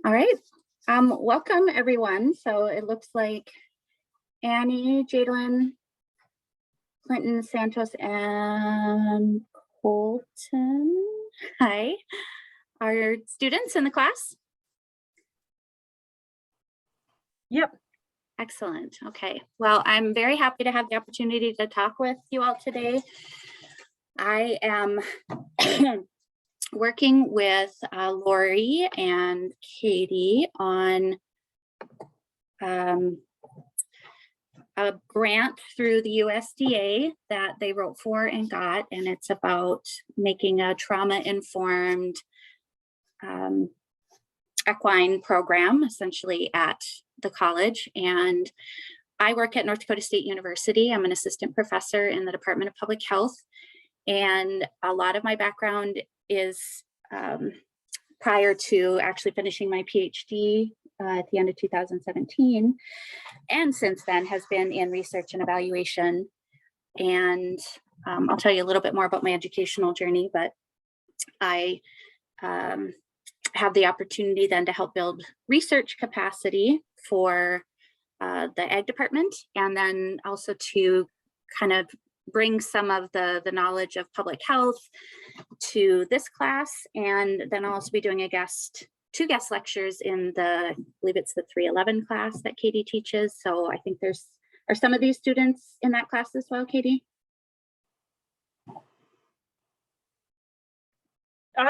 All right. Welcome everyone. So it looks like Annie, Jadlyn, Clinton, Santos, and Colton. Hi. Are students in the class? Yep. Excellent. Okay. Well, I'm very happy to have the opportunity to talk with you all today. I am working with Lori and Katie on a grant through the USDA that they wrote for and got, and it's about making a trauma-informed equine program essentially at the college. And I work at North Dakota State University. I'm an assistant professor in the Department of Public Health, and a lot of my background is prior to actually finishing my PhD at the end of 2017, and since then has been in research and evaluation. And I'll tell you a little bit more about my educational journey, but I have the opportunity then to help build research capacity for the ag department, and then also to kind of bring some of the knowledge of public health to this class. And then I'll also be doing two guest lectures in I believe it's the 311 class that Katie teaches. So I think are some of these students in that class as well, Katie?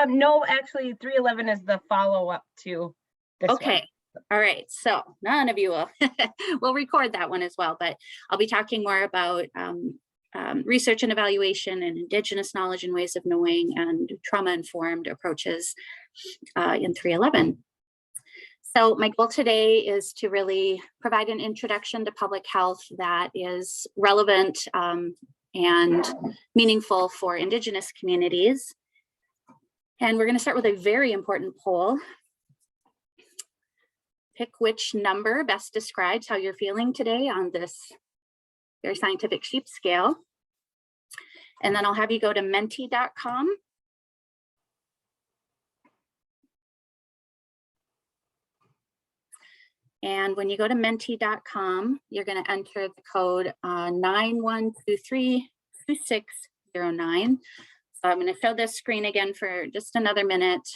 No, actually 311 is the follow-up to this Okay. One. All right. So none of you will record that one as well, but I'll be talking more about research and evaluation and Indigenous knowledge and ways of knowing and trauma-informed approaches in 311. So my goal today is to really provide an introduction to public health that is relevant and meaningful for Indigenous communities. And we're going to start with a very important poll. Pick which number best describes how you're feeling today on this very scientific sheep scale. And then I'll have you go to menti.com. And when you go to menti.com, you're going to enter the code 91232609. So I'm going to show this screen again for just another minute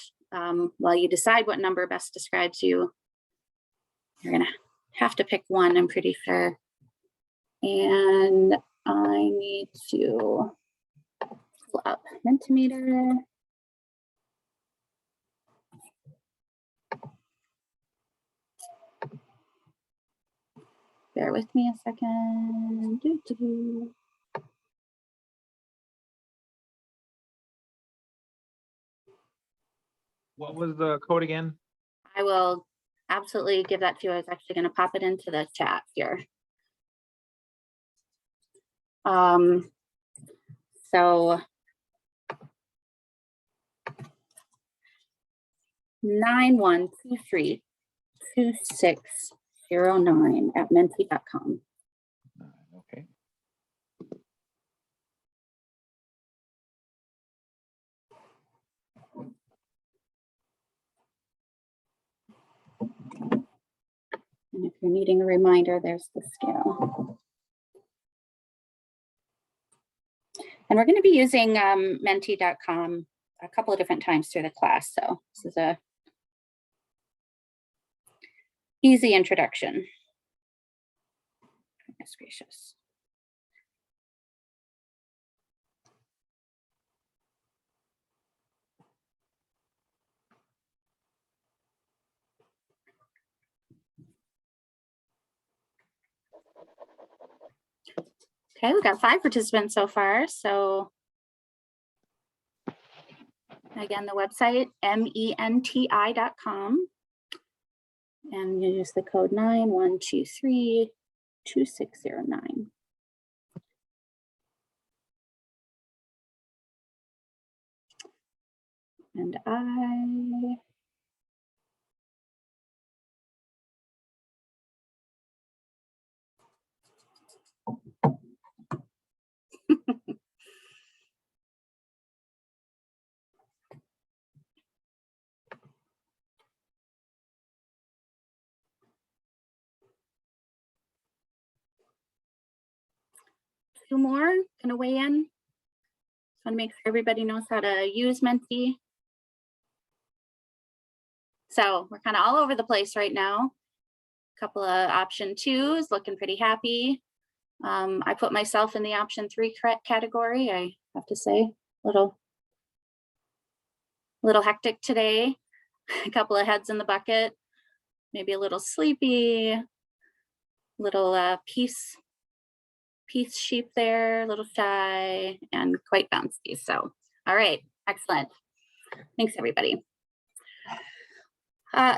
while you decide what number best describes you. You're going to have to pick one, I'm pretty sure. And I need to pull up Mentimeter. Bear with me a second. What was the code again? I will absolutely give that to you. I was actually going to pop it into the chat here. So 91232609 at menti.com. Okay. And if you're needing a reminder, there's the scale. And we're going to be using menti.com a couple of different times through the class. So this is a easy introduction. Goodness gracious. Okay, we've got 5 participants so far. So again, the website, menti.com. And you use the code 91232609. And two more gonna weigh in. Just want to make sure everybody knows how to use Menti. So we're kind of all over the place right now. A couple of option 2s, looking pretty happy. I put myself in the option 3 category. I have to say, little hectic today. A couple of heads in the bucket, maybe a little sleepy, little peace sheep there, a little shy, and quite bouncy. So, all right, excellent. Thanks, everybody.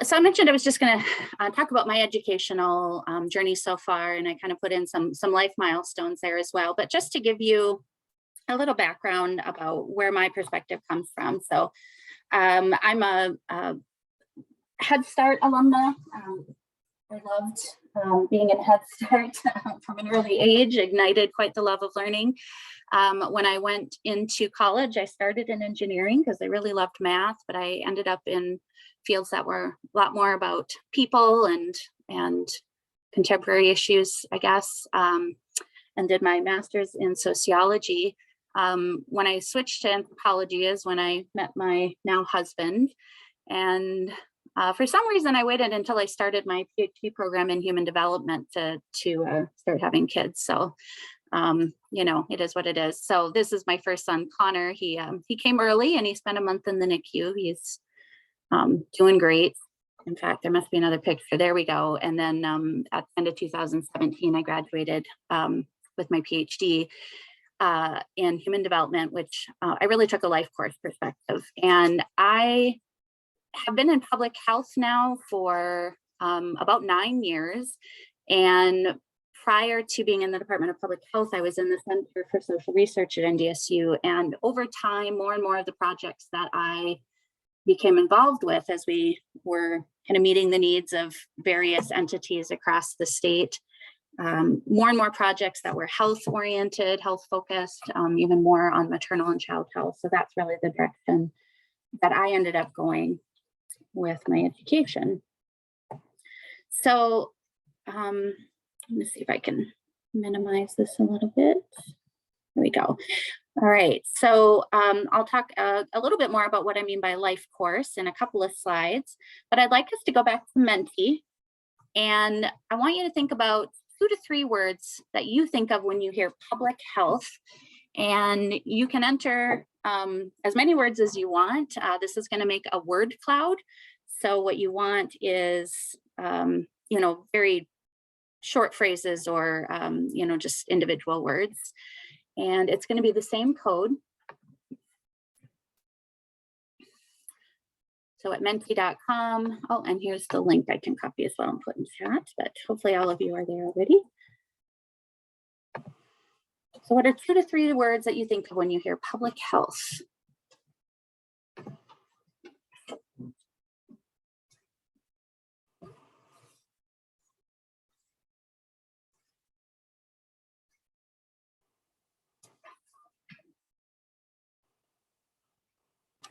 So I mentioned I was just going to talk about my educational journey so far, and I kind of put in some life milestones there as well. But just to give you a little background about where my perspective comes from. So I'm a Head Start alumna. I loved being in Head Start from an early age, ignited quite the love of learning. When I went into college, I started in engineering because I really loved math, but I ended up in fields that were a lot more about people and contemporary issues, I guess, and did my master's in sociology. When I switched to anthropology is when I met my now husband. And for some reason, I waited until I started my PhD program in human development to start having kids. So, you know, it is what it is. So this is my first son, Connor. He came early and he spent a month in the NICU. He's doing great. In fact, there must be another picture. There we go. And then at the end of 2017, I graduated with my PhD in human development, which I really took a life course perspective. And I have been in public health now for about 9 years. And prior to being in the Department of Public Health, I was in the Center for Social Research at NDSU. And over time, more and more of the projects that I became involved with as we were kind of meeting the needs of various entities across the state, more and more projects that were health oriented, health focused, even more on maternal and child health. So that's really the direction that I ended up going with my education. So let me see if I can minimize this a little bit. There we go. All right, so I'll talk a little bit more about what I mean by life course in a couple of slides, but I'd like us to go back to Menti, and I want you to think about 2 to 3 words that you think of when you hear public health, and you can enter as many words as you want. This is going to make a word cloud. So what you want is, you know, very short phrases or, you know, just individual words. And it's going to be the same code. So at menti.com. Oh, and here's the link I can copy as well and put in chat, but hopefully all of you are there already. So what are 2 to 3 words that you think of when you hear public health?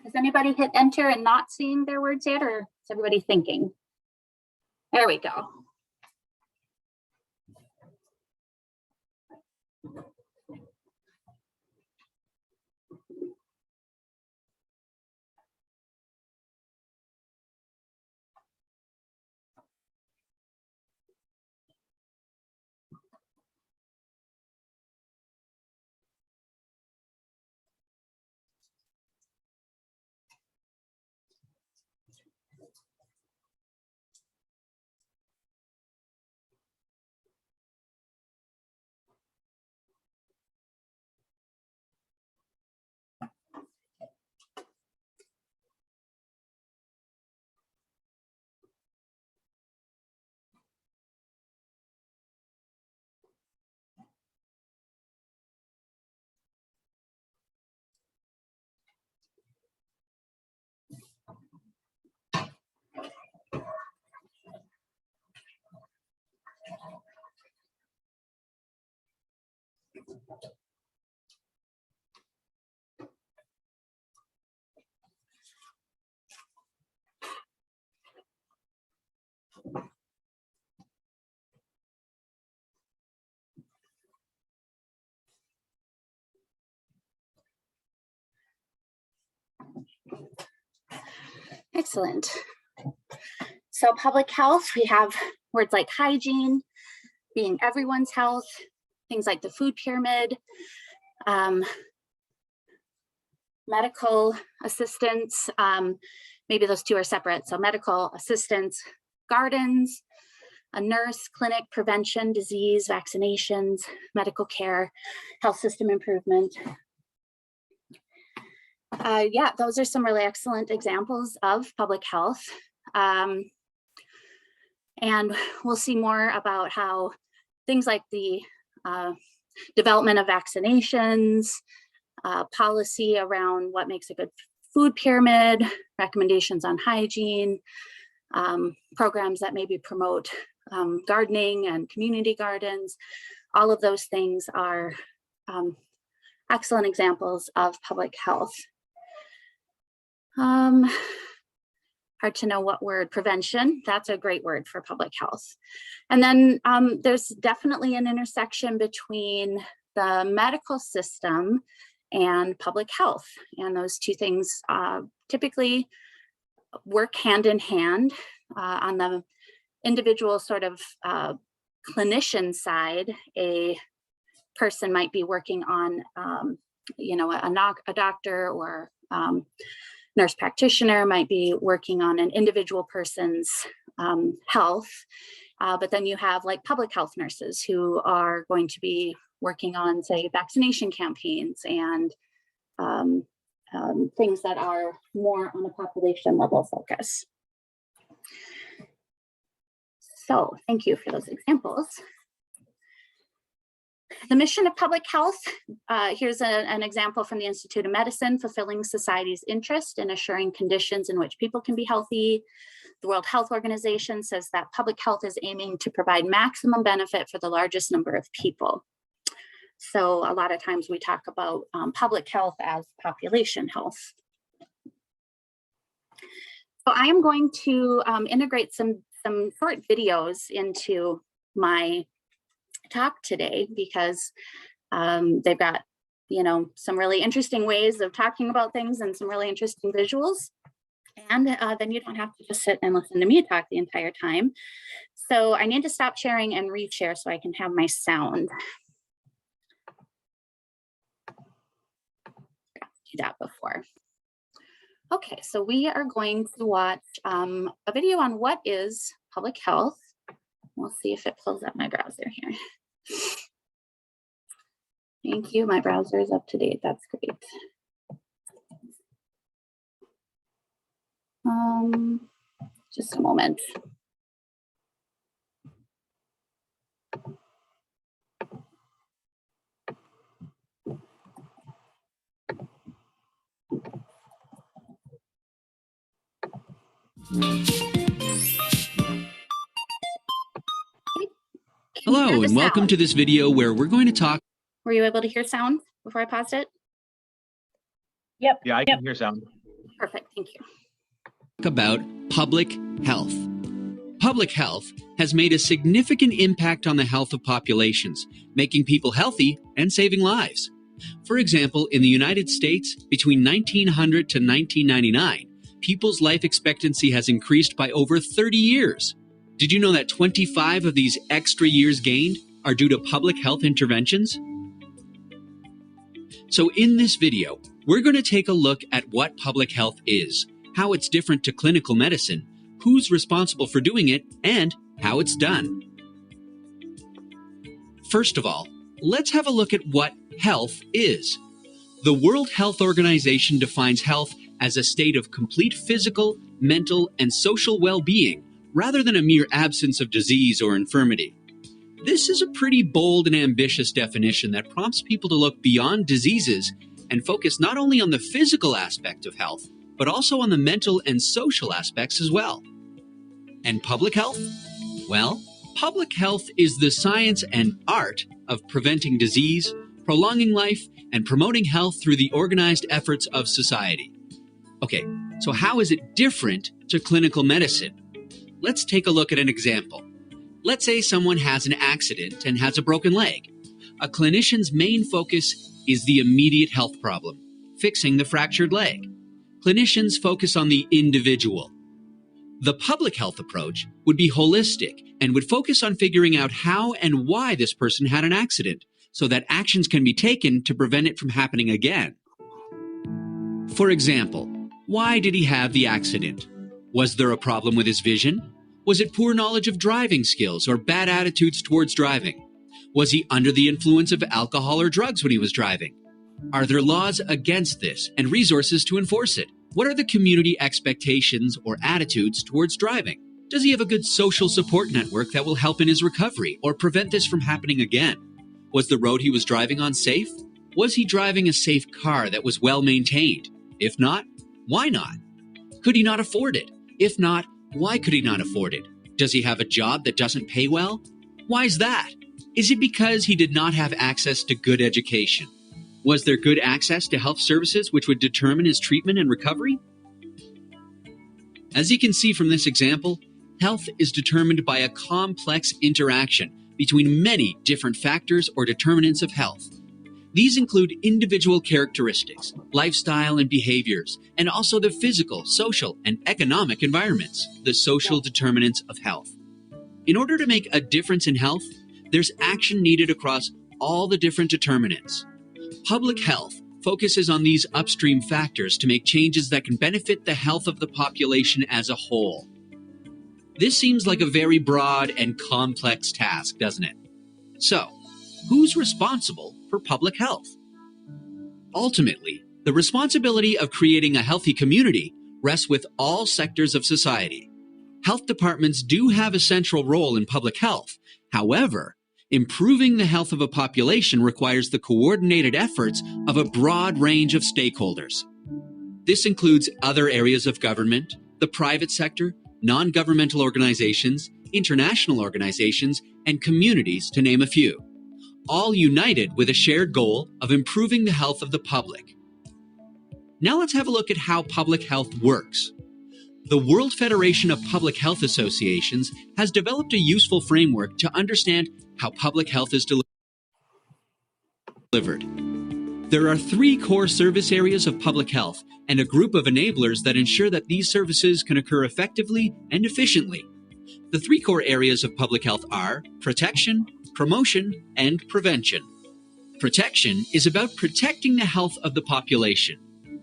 Has anybody hit enter and not seeing their words yet, or is everybody thinking? There we go. Excellent. So public health, we have words like hygiene, being everyone's health, things like the food pyramid, medical assistance, maybe those two are separate. So medical assistance, gardens, a nurse, clinic, prevention, disease, vaccinations, medical care, health system improvement. Yeah, those are some really excellent examples of public health. And we'll see more about how things like the development of vaccinations, policy around what makes a good food pyramid, recommendations on hygiene, programs that maybe promote gardening and community gardens. All of those things are excellent examples of public health. Hard to know what word, prevention, that's a great word for public health. And then there's definitely an intersection between the medical system and public health. And those two things typically work hand in hand. On the individual sort of clinician side, a person might be working on, a doctor or nurse practitioner might be working on an individual person's health, but then you have like public health nurses who are going to be working on, say, vaccination campaigns and things that are more on a population level focus. So thank you for those examples. The mission of public health, here's an example from the Institute of Medicine: fulfilling society's interest in assuring conditions in which people can be healthy. The World Health Organization says that public health is aiming to provide maximum benefit for the largest number of people. So a lot of times we talk about public health as population health. So I am going to integrate some short videos into my talk today because they've got, some really interesting ways of talking about things and some really interesting visuals. And then you don't have to just sit and listen to me talk the entire time. So I need to stop sharing and reshare so I can have my sound. Do that before. Okay, so we are going to watch a video on what is public health. We'll see if it pulls up my browser here. Thank you, my browser is up to date, that's great. Just a moment. Hello, and welcome to this video where we're going to talk. Were you able to hear sound before I paused it? Yep. Yeah, I can hear sound. Perfect, thank you. About public health. Public health has made a significant impact on the health of populations, making people healthy and saving lives. For example, in the United States, between 1900 to 1999, people's life expectancy has increased by over 30 years. Did you know that 25 of these extra years gained are due to public health interventions? So in this video, we're going to take a look at what public health is, how it's different to clinical medicine, who's responsible for doing it, and how it's done. First of all, let's have a look at what health is. The World Health Organization defines health as a state of complete physical, mental, and social well-being, rather than a mere absence of disease or infirmity. This is a pretty bold and ambitious definition that prompts people to look beyond diseases and focus not only on the physical aspect of health, but also on the mental and social aspects as well. And public health? Well, public health is the science and art of preventing disease, prolonging life, and promoting health through the organized efforts of society. Okay, so how is it different to clinical medicine? Let's take a look at an example. Let's say someone has an accident and has a broken leg. A clinician's main focus is the immediate health problem, fixing the fractured leg. clinicians focus on the individual. The public health approach would be holistic and would focus on figuring out how and why this person had an accident, so that actions can be taken to prevent it from happening again. For example, why did he have the accident? Was there a problem with his vision? Was it poor knowledge of driving skills or bad attitudes towards driving? Was he under the influence of alcohol or drugs when he was driving? Are there laws against this and resources to enforce it? What are the community expectations or attitudes towards driving? Does he have a good social support network that will help in his recovery or prevent this from happening again? Was the road he was driving on safe? Was he driving a safe car that was well maintained? If not, why not? Could he not afford it? If not, why could he not afford it? Does he have a job that doesn't pay well? Why is that? Is it because he did not have access to good education? Was there good access to health services which would determine his treatment and recovery? As you can see from this example, health is determined by a complex interaction between many different factors or determinants of health. These include individual characteristics, lifestyle and behaviors, and also the physical, social, and economic environments, the social determinants of health. In order to make a difference in health, there's action needed across all the different determinants. Public health focuses on these upstream factors to make changes that can benefit the health of the population as a whole. This seems like a very broad and complex task, doesn't it? So, who's responsible for public health? Ultimately, the responsibility of creating a healthy community rests with all sectors of society. Health departments do have a central role in public health. However, improving the health of a population requires the coordinated efforts of a broad range of stakeholders. This includes other areas of government, the private sector, non-governmental organizations, international organizations, and communities, to name a few, all united with a shared goal of improving the health of the public. Now let's have a look at how public health works. The World Federation of Public Health Associations has developed a useful framework to understand how public health is delivered. There are 3 core service areas of public health and a group of enablers that ensure that these services can occur effectively and efficiently. The 3 core areas of public health are protection, promotion, and prevention. Protection is about protecting the health of the population.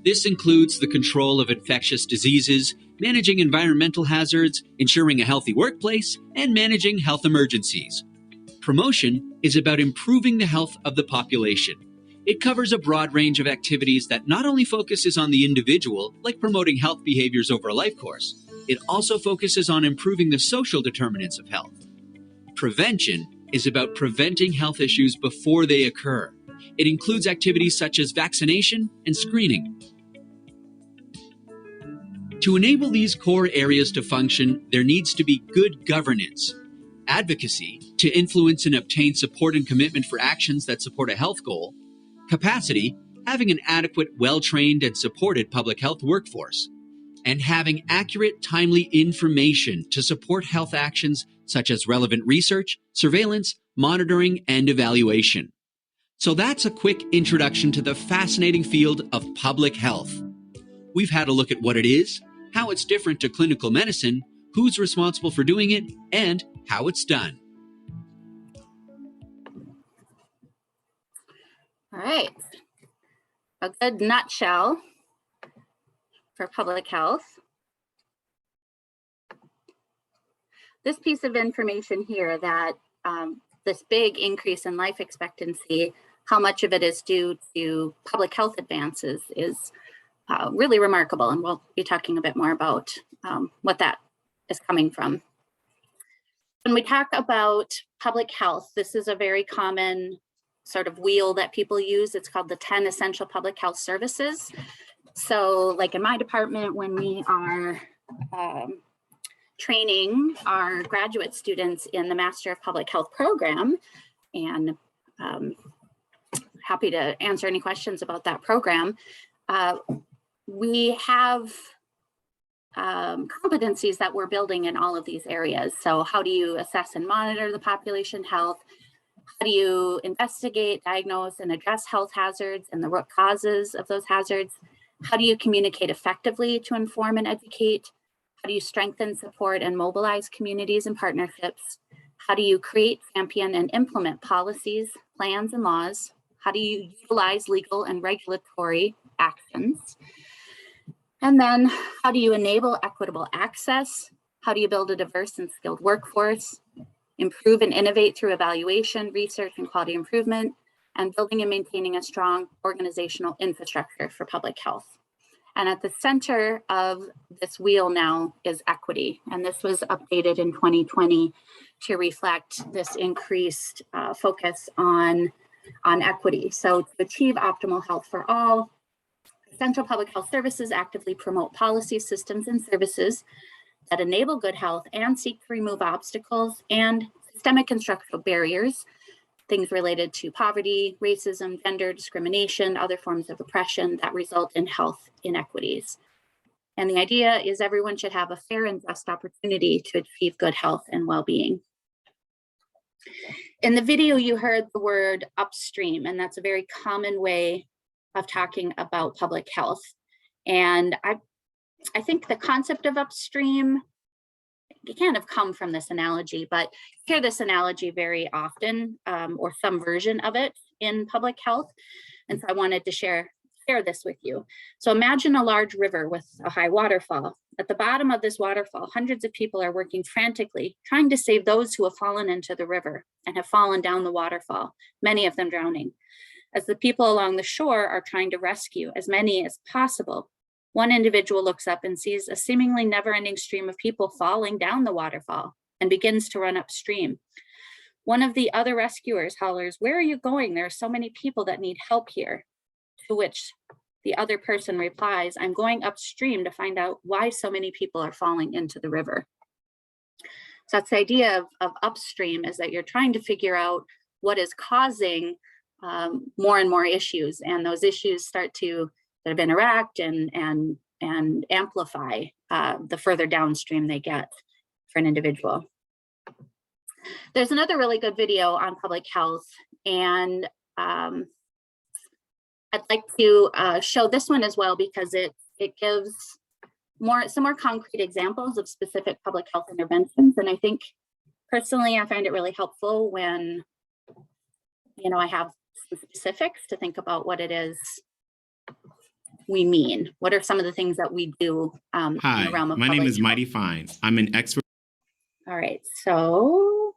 This includes the control of infectious diseases, managing environmental hazards, ensuring a healthy workplace, and managing health emergencies. Promotion is about improving the health of the population. It covers a broad range of activities that not only focuses on the individual, like promoting health behaviors over a life course, it also focuses on improving the social determinants of health. Prevention is about preventing health issues before they occur. It includes activities such as vaccination and screening. To enable these core areas to function, there needs to be good governance, advocacy to influence and obtain support and commitment for actions that support a health goal, capacity, having an adequate, well-trained and supported public health workforce, and having accurate, timely information to support health actions such as relevant research, surveillance, monitoring, and evaluation. So that's a quick introduction to the fascinating field of public health. We've had a look at what it is, how it's different to clinical medicine, who's responsible for doing it, and how it's done. All right. A good nutshell for public health. This piece of information here that this big increase in life expectancy, how much of it is due to public health advances is really remarkable. And we'll be talking a bit more about what that is coming from. When we talk about public health, this is a very common sort of wheel that people use. It's called the 10 essential public health services. So like in my department, when we are training our graduate students in the Master of Public Health program, and happy to answer any questions about that program, we have competencies that we're building in all of these areas. So how do you assess and monitor the population health? How do you investigate, diagnose, and address health hazards and the root causes of those hazards? How do you communicate effectively to inform and educate? How do you strengthen, support, and mobilize communities and partnerships? How do you create, champion, and implement policies, plans, and laws? How do you utilize legal and regulatory actions? And then how do you enable equitable access? How do you build a diverse and skilled workforce? Improve and innovate through evaluation, research, and quality improvement, and building and maintaining a strong organizational infrastructure for public health. And at the center of this wheel now is equity. And this was updated in 2020 to reflect this increased focus on equity. So to achieve optimal health for all, essential public health services actively promote policy, systems, and services that enable good health and seek to remove obstacles and systemic and structural barriers, things related to poverty, racism, gender discrimination, other forms of oppression that result in health inequities. And the idea is everyone should have a fair and just opportunity to achieve good health and well-being. In the video, you heard the word upstream, and that's a very common way of talking about public health. And I think the concept of upstream, it can't have come from this analogy, but you hear this analogy very often, or some version of it in public health. And so I wanted to share this with you. So imagine a large river with a high waterfall. At the bottom of this waterfall, hundreds of people are working frantically, trying to save those who have fallen into the river and have fallen down the waterfall, many of them drowning. As the people along the shore are trying to rescue as many as possible, one individual looks up and sees a seemingly never-ending stream of people falling down the waterfall and begins to run upstream. One of the other rescuers hollers, "Where are you going? There are so many people that need help here." To which the other person replies, "I'm going upstream to find out why so many people are falling into the river." So that's the idea of upstream, is that you're trying to figure out what is causing more and more issues, and those issues start to sort of interact and amplify the further downstream they get for an individual. There's another really good video on public health, and I'd like to show this one as well, because it gives some more concrete examples of specific public health interventions. And I think personally, I find it really helpful when, I have some specifics to think about what it is we mean. What are some of the things that we do in Hi, the realm of my name public is health? Mighty Fines. I'm an expert All right, so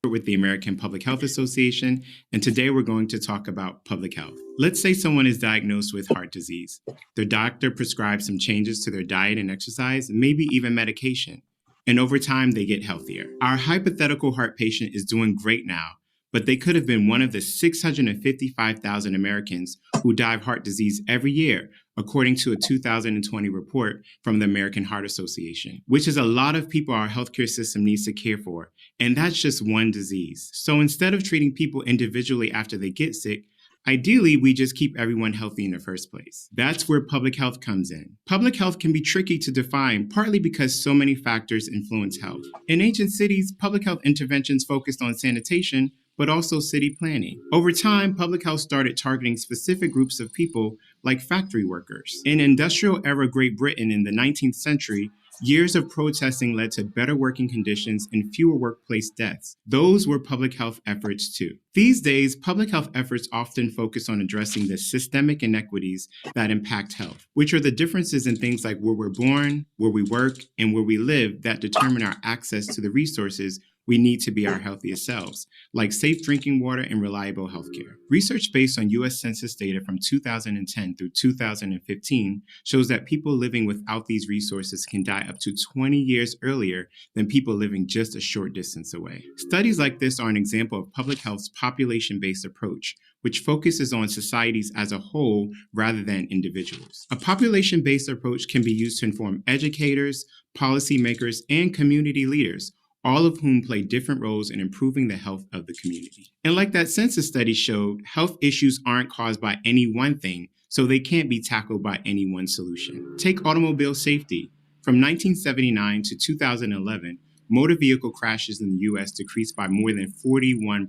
with the American Public Health Association, and today we're going to talk about public health. Let's say someone is diagnosed with heart disease. Their doctor prescribes some changes to their diet and exercise, maybe even medication, and over time they get healthier. Our hypothetical heart patient is doing great now, but they could have been one of the 655,000 Americans who die of heart disease every year, according to a 2020 report from the American Heart Association, which is a lot of people our healthcare system needs to care for. And that's just one disease. So instead of treating people individually after they get sick, ideally, we just keep everyone healthy in the first place. That's where public health comes in. Public health can be tricky to define, partly because so many factors influence health. In ancient cities, public health interventions focused on sanitation, but also city planning. Over time, public health started targeting specific groups of people like factory workers. In industrial era Great Britain in the 19th century, years of protesting led to better working conditions and fewer workplace deaths. Those were public health efforts too. These days, public health efforts often focus on addressing the systemic inequities that impact health, which are the differences in things like where we're born, where we work, and where we live that determine our access to the resources we need to be our healthiest selves, like safe drinking water and reliable healthcare. Research based on U.S. Census data from 2010 through 2015 shows that people living without these resources can die up to 20 years earlier than people living just a short distance away. Studies like this are an example of public health's population-based approach, which focuses on societies as a whole rather than individuals. A population-based approach can be used to inform educators, policymakers, and community leaders, all of whom play different roles in improving the health of the community. And like that census study showed, health issues aren't caused by any one thing, so they can't be tackled by any one solution. Take automobile safety. From 1979 to 2011, motor vehicle crashes in the US decreased by more than 41%,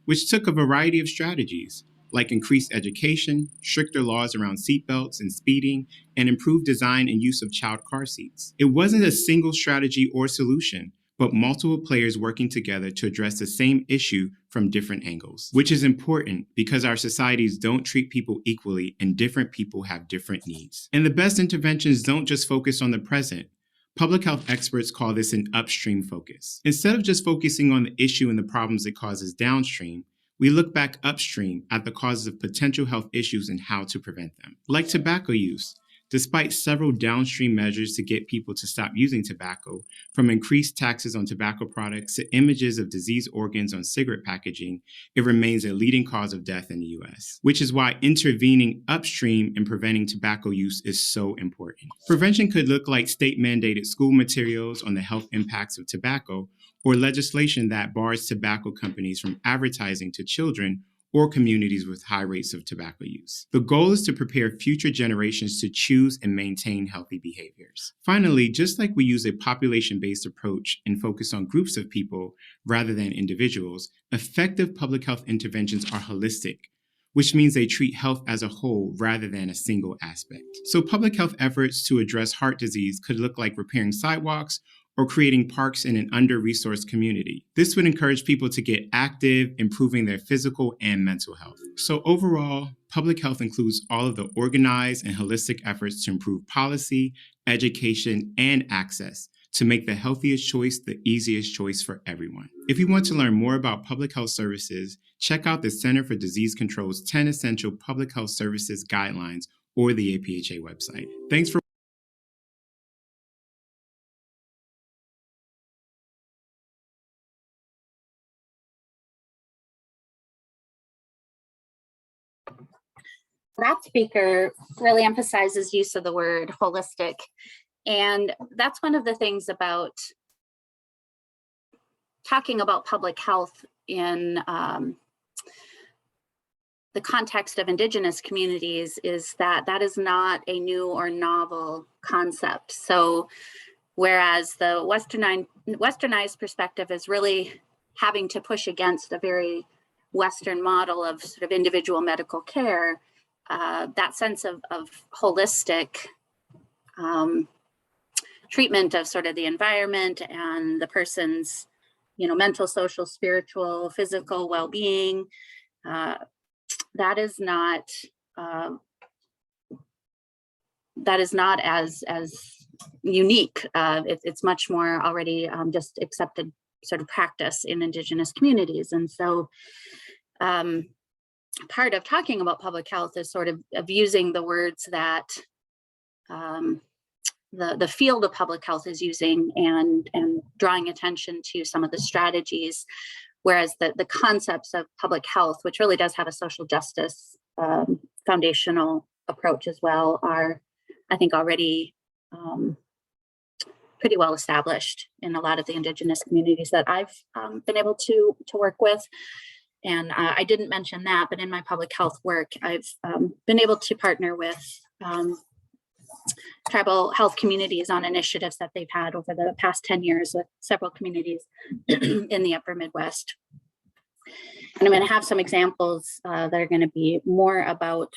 which took a variety of strategies. like increased education, stricter laws around seatbelts and speeding, and improved design and use of child car seats. It wasn't a single strategy or solution, but multiple players working together to address the same issue from different angles, which is important because our societies don't treat people equally and different people have different needs. And the best interventions don't just focus on the present. Public health experts call this an upstream focus. Instead of just focusing on the issue and the problems it causes downstream, we look back upstream at the causes of potential health issues and how to prevent them. Like tobacco use. Despite several downstream measures to get people to stop using tobacco, from increased taxes on tobacco products to images of diseased organs on cigarette packaging, it remains a leading cause of death in the US, which is why intervening upstream and preventing tobacco use is so important. Prevention could look like state-mandated school materials on the health impacts of tobacco, or legislation that bars tobacco companies from advertising to children or communities with high rates of tobacco use. The goal is to prepare future generations to choose and maintain healthy behaviors. Finally, just like we use a population-based approach and focus on groups of people rather than individuals, effective public health interventions are holistic, which means they treat health as a whole rather than a single aspect. So public health efforts to address heart disease could look like repairing sidewalks or creating parks in an under-resourced community. This would encourage people to get active, improving their physical and mental health. So overall, public health includes all of the organized and holistic efforts to improve policy, education, and access to make the healthiest choice the easiest choice for everyone. If you want to learn more about public health services, check out the Center for Disease Control's 10 Essential Public Health Services Guidelines or the APHA website. Thanks for That speaker really emphasizes use of the word holistic. And that's one of the things about talking about public health in the context of Indigenous communities is that that is not a new or novel concept. So whereas the westernized perspective is really having to push against a very Western model of sort of individual medical care, that sense of holistic treatment of sort of the environment and the person's, mental, social, spiritual, physical well-being, that is not as unique. It's much more already just accepted sort of practice in Indigenous communities, and so. Part of talking about public health is sort of using the words that the field of public health is using and drawing attention to some of the strategies, whereas the concepts of public health, which really does have a social justice foundational approach as well, are, I think, already pretty well established in a lot of the Indigenous communities that I've been able to work with. And I didn't mention that, but in my public health work, I've been able to partner with tribal health communities on initiatives that they've had over the past 10 years with several communities in the upper Midwest. And I'm going to have some examples that are going to be more about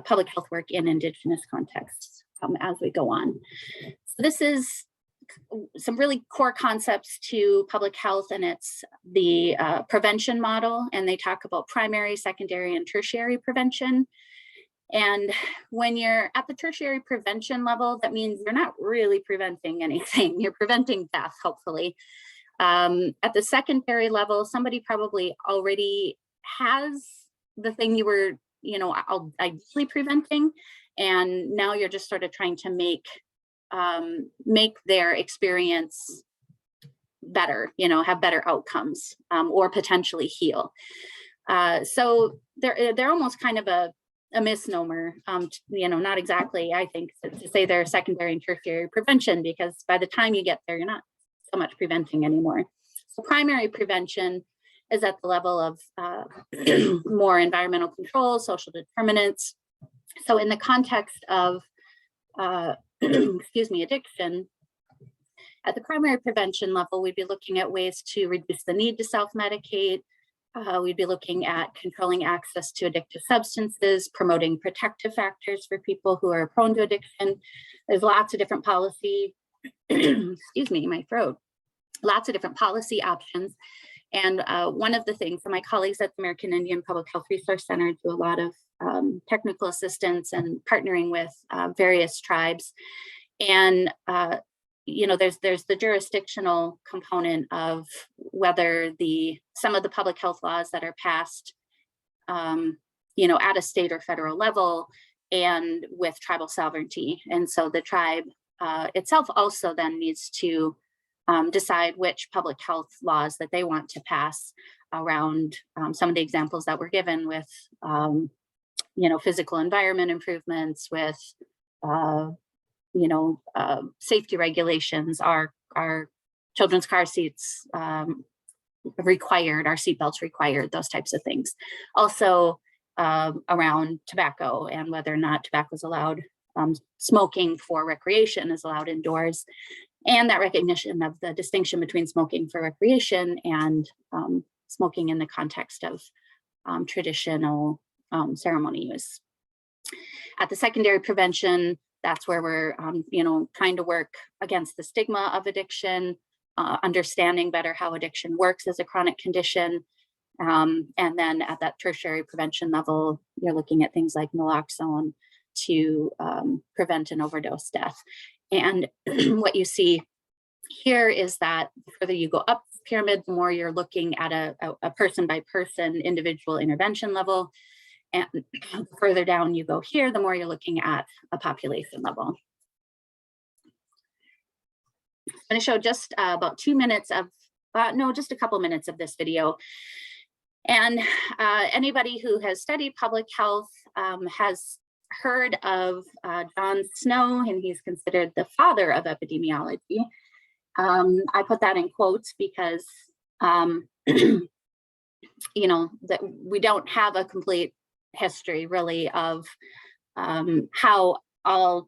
public health work in Indigenous contexts as we go on. So this is some really core concepts to public health, and it's the prevention model, and they talk about primary, secondary, and tertiary prevention. And when you're at the tertiary prevention level, that means you're not really preventing anything. You're preventing death, hopefully. At the secondary level, somebody probably already has the thing you were, ideally preventing, and now you're just sort of trying to make their experience better, have better outcomes, or potentially heal. So they're almost kind of a misnomer, not exactly, I think, to say they're secondary and tertiary prevention, because by the time you get there, you're not so much preventing anymore. So primary prevention is at the level of more environmental control, social determinants. So in the context of addiction, at the primary prevention level, we'd be looking at ways to reduce the need to self-medicate, We'd be looking at controlling access to addictive substances, promoting protective factors for people who are prone to addiction. There's lots of different policy, excuse me, my throat, lots of different policy options. And one of the things, so my colleagues at the American Indian Public Health Resource Center do a lot of technical assistance and partnering with various tribes. And there's the jurisdictional component of whether some of the public health laws that are passed, at a state or federal level, and with tribal sovereignty. And so the tribe itself also then needs to decide which public health laws that they want to pass around some of the examples that were given with, physical environment improvements, with safety regulations, our children's car seats required, our seatbelts required, those types of things. Also around tobacco and whether or not tobacco is allowed, smoking for recreation is allowed indoors, and that recognition of the distinction between smoking for recreation and smoking in the context of traditional ceremony use. At the secondary prevention, that's where we're, trying to work against the stigma of addiction, understanding better how addiction works as a chronic condition. And then at that tertiary prevention level, you're looking at things like naloxone to prevent an overdose death. And what you see here is that the further you go up the pyramid, the more you're looking at a person by person individual intervention level. And the further down you go here, the more you're looking at a population level. I'm going to show just about 2 minutes of, just a couple minutes of this video. And anybody who has studied public health has heard of John Snow, and he's considered the father of epidemiology. I put that in quotes because, that we don't have a complete history really of how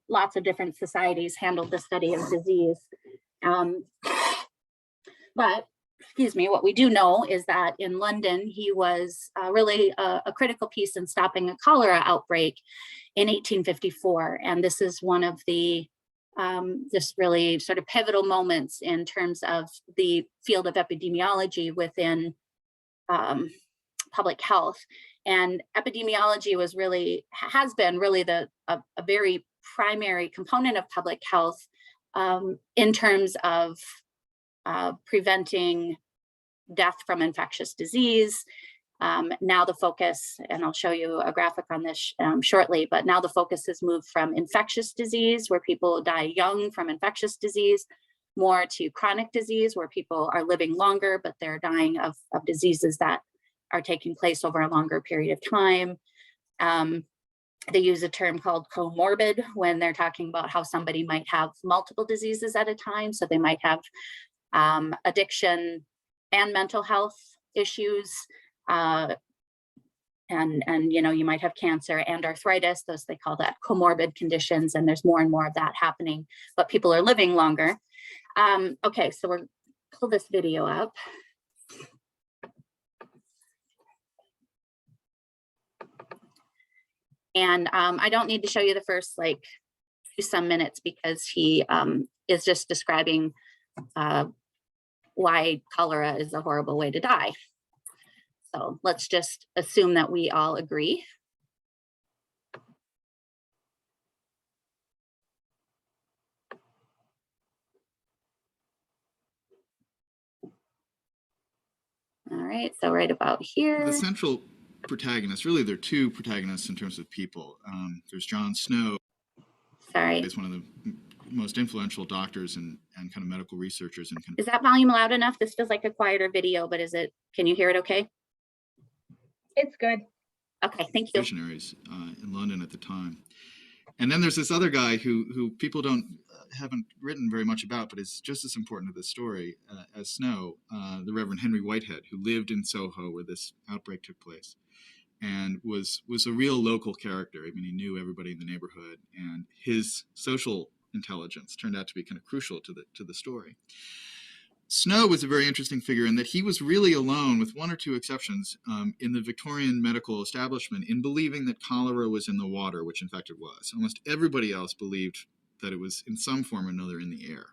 lots of different societies handled the study of disease. But excuse me, what we do know is that in London, he was really a critical piece in stopping a cholera outbreak in 1854. And this is one of the just really sort of pivotal moments in terms of the field of epidemiology within public health. And epidemiology has been really a very primary component of public health in terms of preventing death from infectious disease. Now the focus, and I'll show you a graphic on this shortly, but now the focus has moved from infectious disease, where people die young from infectious disease, more to chronic disease, where people are living longer, but they're dying of diseases that are taking place over a longer period of time. They use a term called comorbid when they're talking about how somebody might have multiple diseases at a time. So they might have addiction and mental health issues. And you might have cancer and arthritis. They call that comorbid conditions. And there's more and more of that happening, but people are living longer. Okay, so we'll pull this video up. And I don't need to show you the first some minutes because he is just describing why cholera is a horrible way to die. So let's just assume that we all agree. All right, so right about here. The central protagonist, really there are two protagonists in terms of people. There's John Snow. Sorry. He's one of the most influential doctors and kind of medical researchers. Is that volume loud enough? This feels like a quieter video, but can you hear it okay? It's good. Okay, thank you. Missionaries in London at the time. And then there's this other guy who people haven't written very much about, but is just as important to this story as Snow, the Reverend Henry Whitehead, who lived in Soho where this outbreak took place, and was a real local character. I mean, he knew everybody in the neighborhood, and his social intelligence turned out to be kind of crucial to the story. Snow was a very interesting figure in that he was really alone, with one or two exceptions, in the Victorian medical establishment in believing that cholera was in the water, which in fact it was. Almost everybody else believed that it was in some form or another in the air,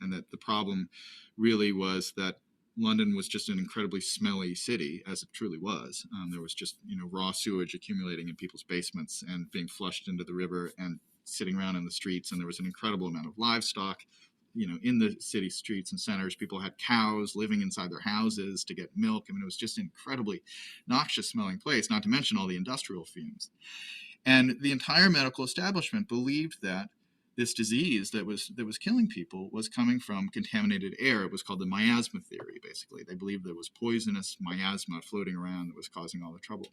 and that the problem really was that London was just an incredibly smelly city, as it truly was. There was just, raw sewage accumulating in people's basements and being flushed into the river and sitting around in the streets, and there was an incredible amount of livestock in the city streets and centers. People had cows living inside their houses to get milk. I mean, it was just an incredibly noxious smelling place, not to mention all the industrial fumes. And the entire medical establishment believed that this disease that was killing people was coming from contaminated air. It was called the miasma theory, basically. They believed there was poisonous miasma floating around that was causing all the trouble.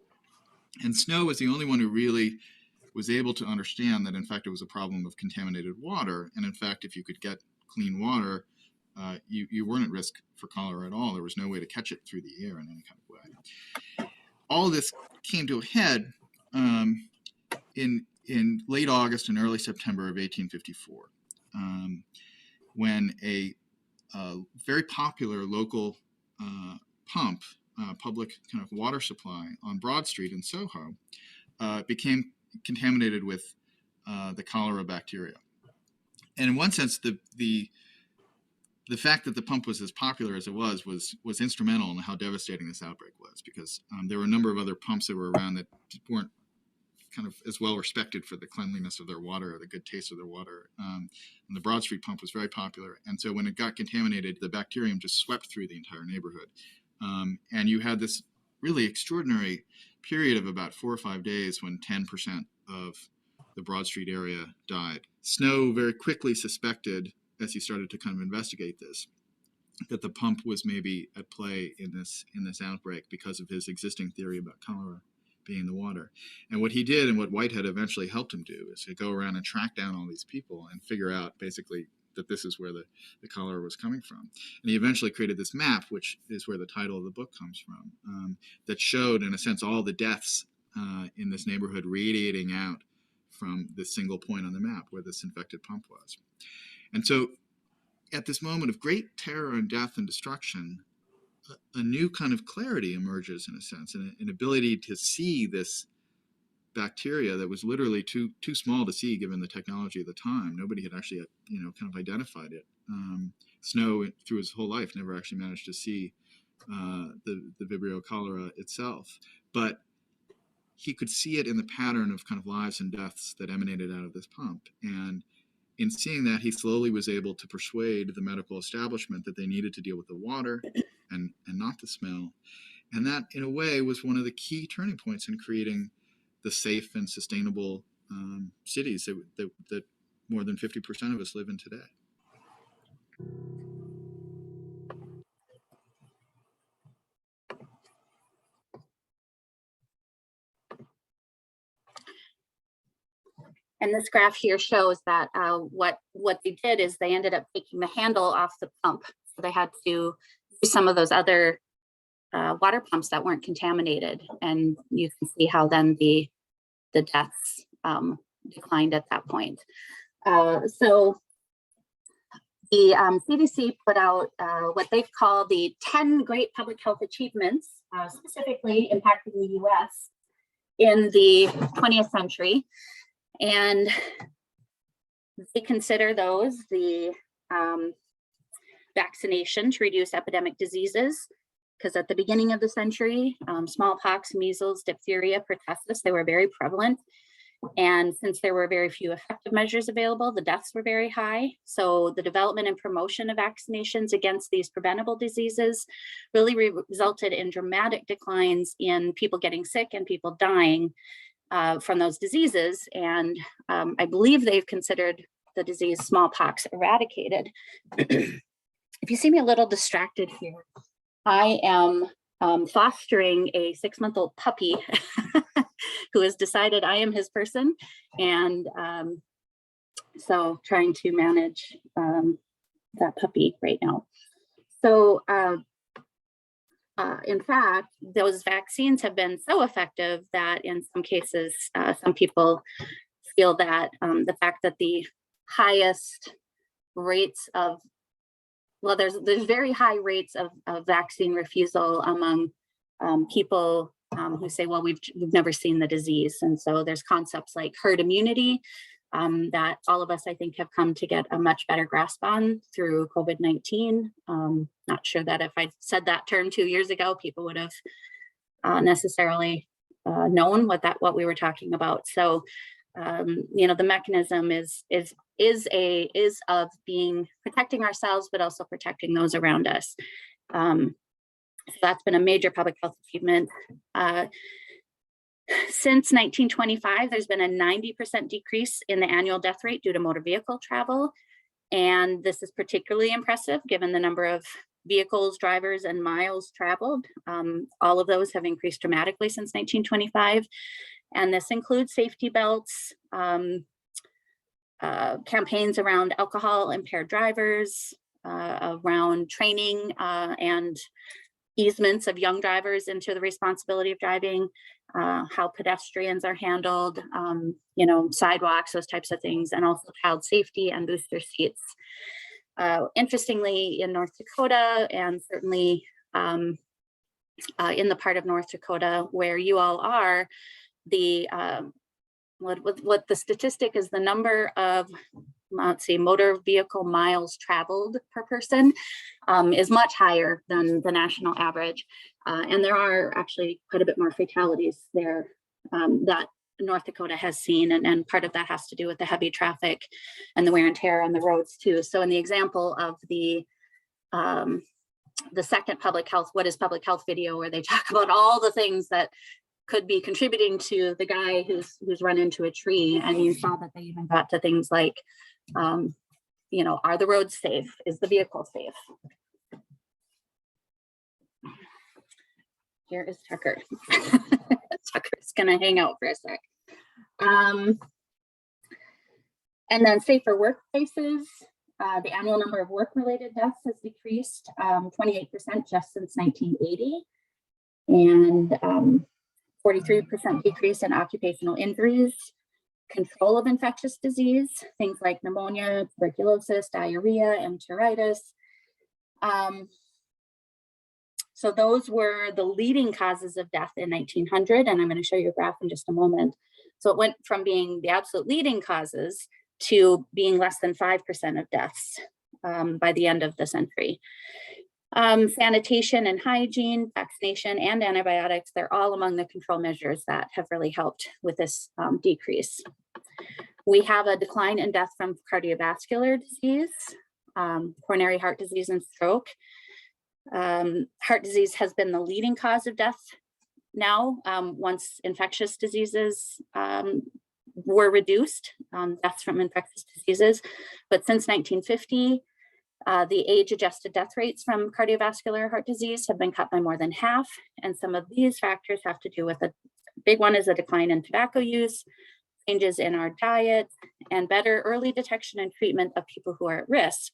And Snow was the only one who really was able to understand that, in fact, it was a problem of contaminated water. And in fact, if you could get clean water, you weren't at risk for cholera at all. There was no way to catch it through the air in any kind of way. All of this came to a head in late August and early September of 1854, when a very popular local pump, public kind of water supply on Broad Street in Soho, became contaminated with the cholera bacteria. And in one sense, the fact that the pump was as popular as it was instrumental in how devastating this outbreak was, because there were a number of other pumps that were around that weren't kind of as well respected for the cleanliness of their water or the good taste of their water. And the Broad Street pump was very popular. And so when it got contaminated, the bacterium just swept through the entire neighborhood. And you had this really extraordinary period of about 4 or 5 days when 10% of the Broad Street area died. Snow very quickly suspected, as he started to kind of investigate this, that the pump was maybe at play in this outbreak because of his existing theory about cholera being in the water. And what he did, and what Whitehead eventually helped him do, is to go around and track down all these people and figure out basically that this is where the cholera was coming from. And he eventually created this map, which is where the title of the book comes from, that showed, in a sense, all the deaths in this neighborhood radiating out from this single point on the map where this infected pump was. And so at this moment of great terror and death and destruction, a new kind of clarity emerges, in a sense, and an ability to see this bacteria that was literally too small to see given the technology of the time. Nobody had actually, kind of identified it. Snow, through his whole life, never actually managed to see the Vibrio cholera itself, but he could see it in the pattern of kind of lives and deaths that emanated out of this pump. And in seeing that, he slowly was able to persuade the medical establishment that they needed to deal with the water and not the smell. And that, in a way, was one of the key turning points in creating the safe and sustainable cities that more than 50% of us live in today. And this graph here shows that what they did is they ended up taking the handle off the pump. So they had to use some of those other water pumps that weren't contaminated. And you can see how then the deaths declined at that point. So the CDC put out what they call the 10 Great Public Health Achievements, specifically impacting the US in the 20th century. And they consider those the vaccination to reduce epidemic diseases, because at the beginning of the century, smallpox, measles, diphtheria, pertussis, they were very prevalent. And since there were very few effective measures available, the deaths were very high. So the development and promotion of vaccinations against these preventable diseases really resulted in dramatic declines in people getting sick and people dying from those diseases. And I believe they've considered the disease smallpox eradicated. If you see me a little distracted here, I am fostering a 6-month-old puppy who has decided I am his person. And so trying to manage that puppy right now. So in fact, those vaccines have been so effective that in some cases, some people feel that the fact that the highest rates of well, there's very high rates of vaccine refusal among people who say, well, we've never seen the disease. And so there's concepts like herd immunity that all of us, I think, have come to get a much better grasp on through COVID-19. Not sure that if I'd said that term 2 years ago, people would have necessarily known what we were talking about. So, the mechanism is of being protecting ourselves, but also protecting those around us. So that's been a major public health achievement. Since 1925, there's been a 90% decrease in the annual death rate due to motor vehicle travel. And this is particularly impressive given the number of vehicles, drivers, and miles traveled. All of those have increased dramatically since 1925. And this includes safety belts, campaigns around alcohol impaired drivers, around training and easements of young drivers into the responsibility of driving, how pedestrians are handled, sidewalks, those types of things, and also child safety and booster seats. Interestingly, in North Dakota, and certainly in the part of North Dakota where you all are, the what the statistic is the number of, let's see, motor vehicle miles traveled per person is much higher than the national average. And there are actually quite a bit more fatalities there that North Dakota has seen. And part of that has to do with the heavy traffic and the wear and tear on the roads too. So in the example of the second public health, what is public health video, where they talk about all the things that could be contributing to the guy who's run into a tree. And you saw that they even got to things like, are the roads safe? Is the vehicle safe? Here is Tucker. Tucker's gonna hang out for a sec. And then safer workplaces. The annual number of work-related deaths has decreased 28% just since 1980. And 43% decrease in occupational injuries, control of infectious disease, things like pneumonia, tuberculosis, diarrhea, enteritis. So those were the leading causes of death in 1900, and I'm going to show you a graph in just a moment. So it went from being the absolute leading causes to being less than 5% of deaths by the end of the century. Sanitation and hygiene, vaccination, and antibiotics, they're all among the control measures that have really helped with this decrease. We have a decline in death from cardiovascular disease, coronary heart disease, and stroke. Heart disease has been the leading cause of death now, once infectious diseases were reduced, deaths from infectious diseases. But since 1950, the age-adjusted death rates from cardiovascular heart disease have been cut by more than half. And some of these factors have to do with a big one is a decline in tobacco use, changes in our diet, and better early detection and treatment of people who are at risk,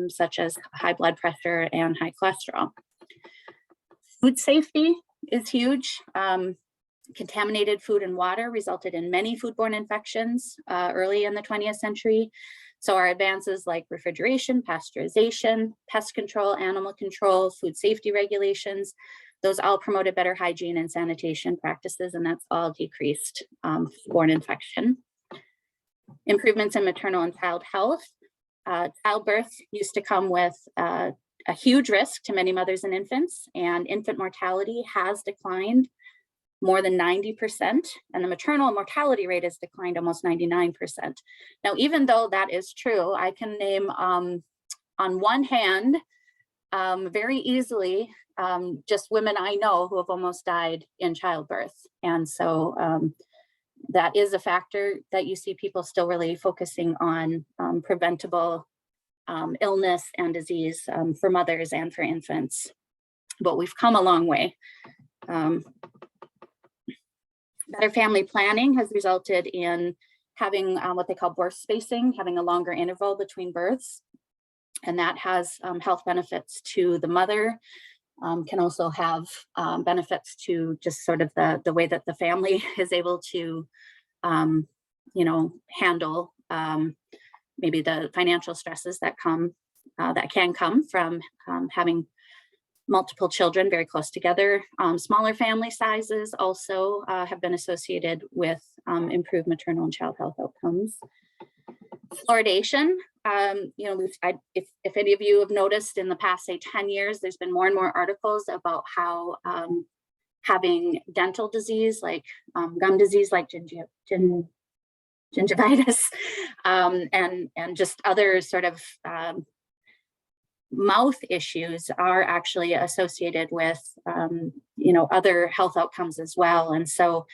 such as high blood pressure and high cholesterol. Food safety is huge. Contaminated food and water resulted in many foodborne infections early in the 20th century. So our advances like refrigeration, pasteurization, pest control, animal control, food safety regulations, those all promoted better hygiene and sanitation practices, and that's all decreased foodborne infection. Improvements in maternal and child health. Childbirth used to come with a huge risk to many mothers and infants, and infant mortality has declined more than 90%, and the maternal mortality rate has declined almost 99%. Now, even though that is true, I can name on one hand, very easily, just women I know who have almost died in childbirth. And so that is a factor that you see people still really focusing on preventable illness and disease for mothers and for infants. But we've come a long way. Better family planning has resulted in having what they call birth spacing, having a longer interval between births. And that has health benefits to the mother, can also have benefits to just sort of the way that the family is able to, handle maybe the financial stresses that come that can come from having multiple children very close together. Smaller family sizes also have been associated with improved maternal and child health outcomes. Fluoridation, if any of you have noticed in the past, say 10 years, there's been more and more articles about how having dental disease, like gum disease, like gingivitis, and just other sort of mouth issues are actually associated with, other health outcomes as well. And so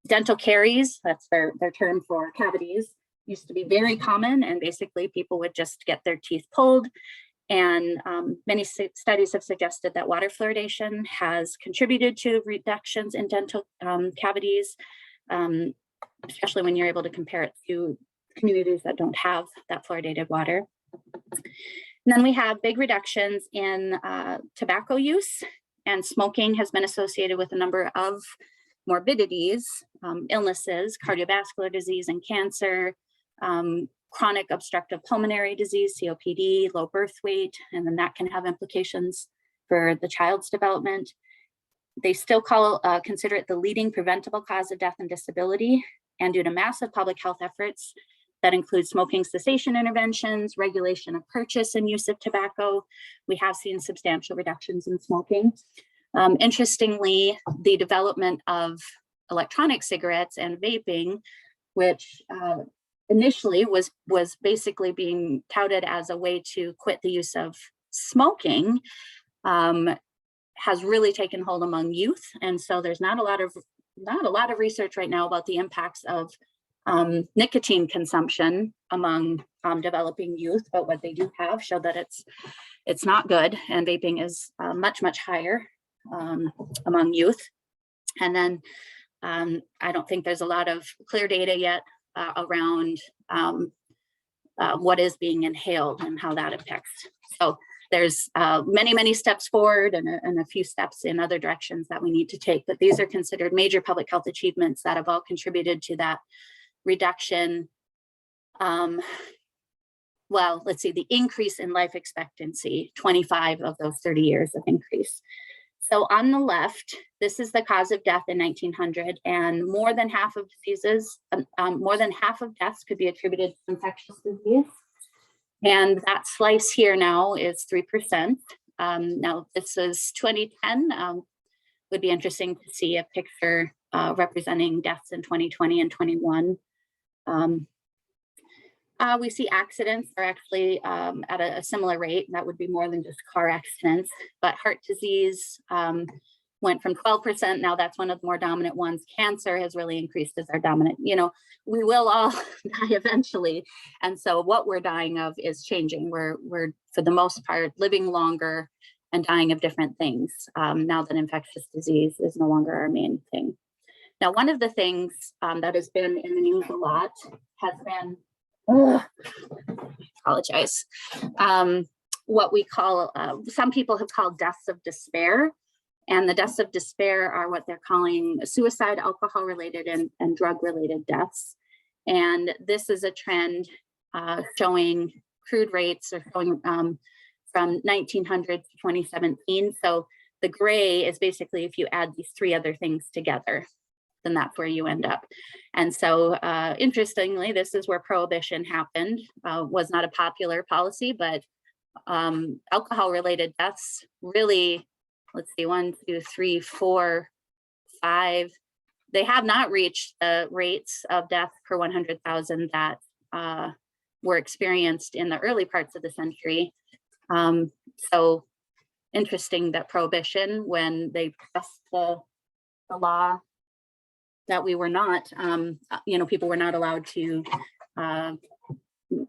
dental caries, that's their term for cavities, used to be very common, and basically people would just get their teeth pulled. And many studies have suggested that water fluoridation has contributed to reductions in dental cavities, especially when you're able to compare it to communities that don't have that fluoridated water. And then we have big reductions in tobacco use, and smoking has been associated with a number of morbidities, illnesses, cardiovascular disease and cancer, chronic obstructive pulmonary disease, COPD, low birth weight, and then that can have implications for the child's development. They still consider it the leading preventable cause of death and disability, and due to massive public health efforts that include smoking cessation interventions, regulation of purchase and use of tobacco, we have seen substantial reductions in smoking. Interestingly, the development of electronic cigarettes and vaping, which initially was basically being touted as a way to quit the use of smoking, has really taken hold among youth. And so there's not a lot of research right now about the impacts of nicotine consumption among developing youth, but what they do have show that it's not good, and vaping is much higher among youth. And then I don't think there's a lot of clear data yet around what is being inhaled and how that affects. So there's many steps forward and a few steps in other directions that we need to take, but these are considered major public health achievements that have all contributed to that reduction. Well, let's see, the increase in life expectancy, 25 of those 30 years of increase. So on the left, this is the cause of death in 1900, and more than half of diseases, more than half of deaths could be attributed to infectious disease. And that slice here now is 3%. Now this is 2010. Would be interesting to see a picture representing deaths in 2020 and 21. We see accidents are actually at a similar rate. That would be more than just car accidents, but heart disease went from 12%. Now that's one of the more dominant ones. Cancer has really increased as our dominant. We will all die eventually. And so what we're dying of is changing. We're for the most part, living longer and dying of different things now that infectious disease is no longer our main thing. Now, one of the things that has been in the news a lot has been, apologize, what we call, some people have called deaths of despair. And the deaths of despair are what they're calling suicide, alcohol-related and drug-related deaths. And this is a trend showing crude rates are showing from 1900 to 2017. So the gray is basically if you add these three other things together, then that's where you end up. And so interestingly, this is where prohibition happened. Was not a popular policy, but alcohol-related deaths really, let's see, 1, 2, 3, 4, 5. They have not reached the rates of death per 100,000 that were experienced in the early parts of the century. So interesting that prohibition, when they passed the law, that we were not, people were not allowed to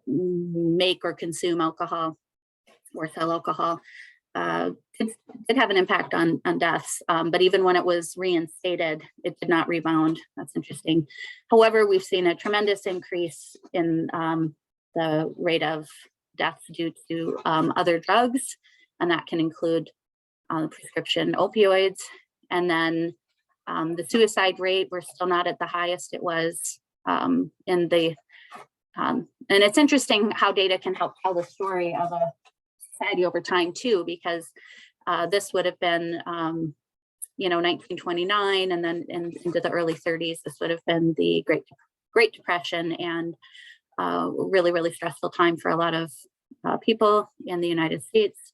make or consume alcohol or sell alcohol. It did have an impact on deaths, but even when it was reinstated, it did not rebound. That's interesting. However, we've seen a tremendous increase in the rate of deaths due to other drugs, and that can include prescription opioids. And then the suicide rate, we're still not at the highest it was in the And it's interesting how data can help tell the story of a society over time too, because this would have been, 1929, and then into the early 30s, this would have been the Great Depression, and really, really stressful time for a lot of people in the United States.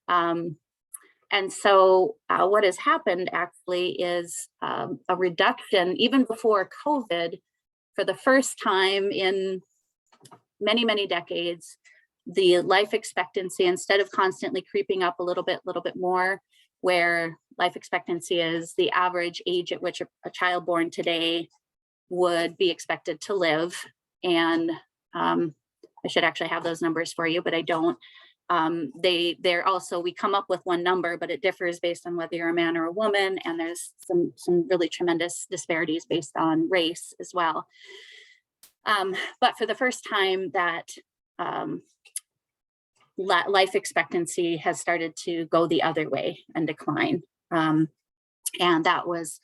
And so what has happened actually is a reduction, even before COVID, for the first time in many, many decades, the life expectancy, instead of constantly creeping up a little bit more, where life expectancy is the average age at which a child born today would be expected to live. And I should actually have those numbers for you, but I don't. They're also, we come up with one number, but it differs based on whether you're a man or a woman. And there's some really tremendous disparities based on race as well. But for the first time, that life expectancy has started to go the other way and decline. And that was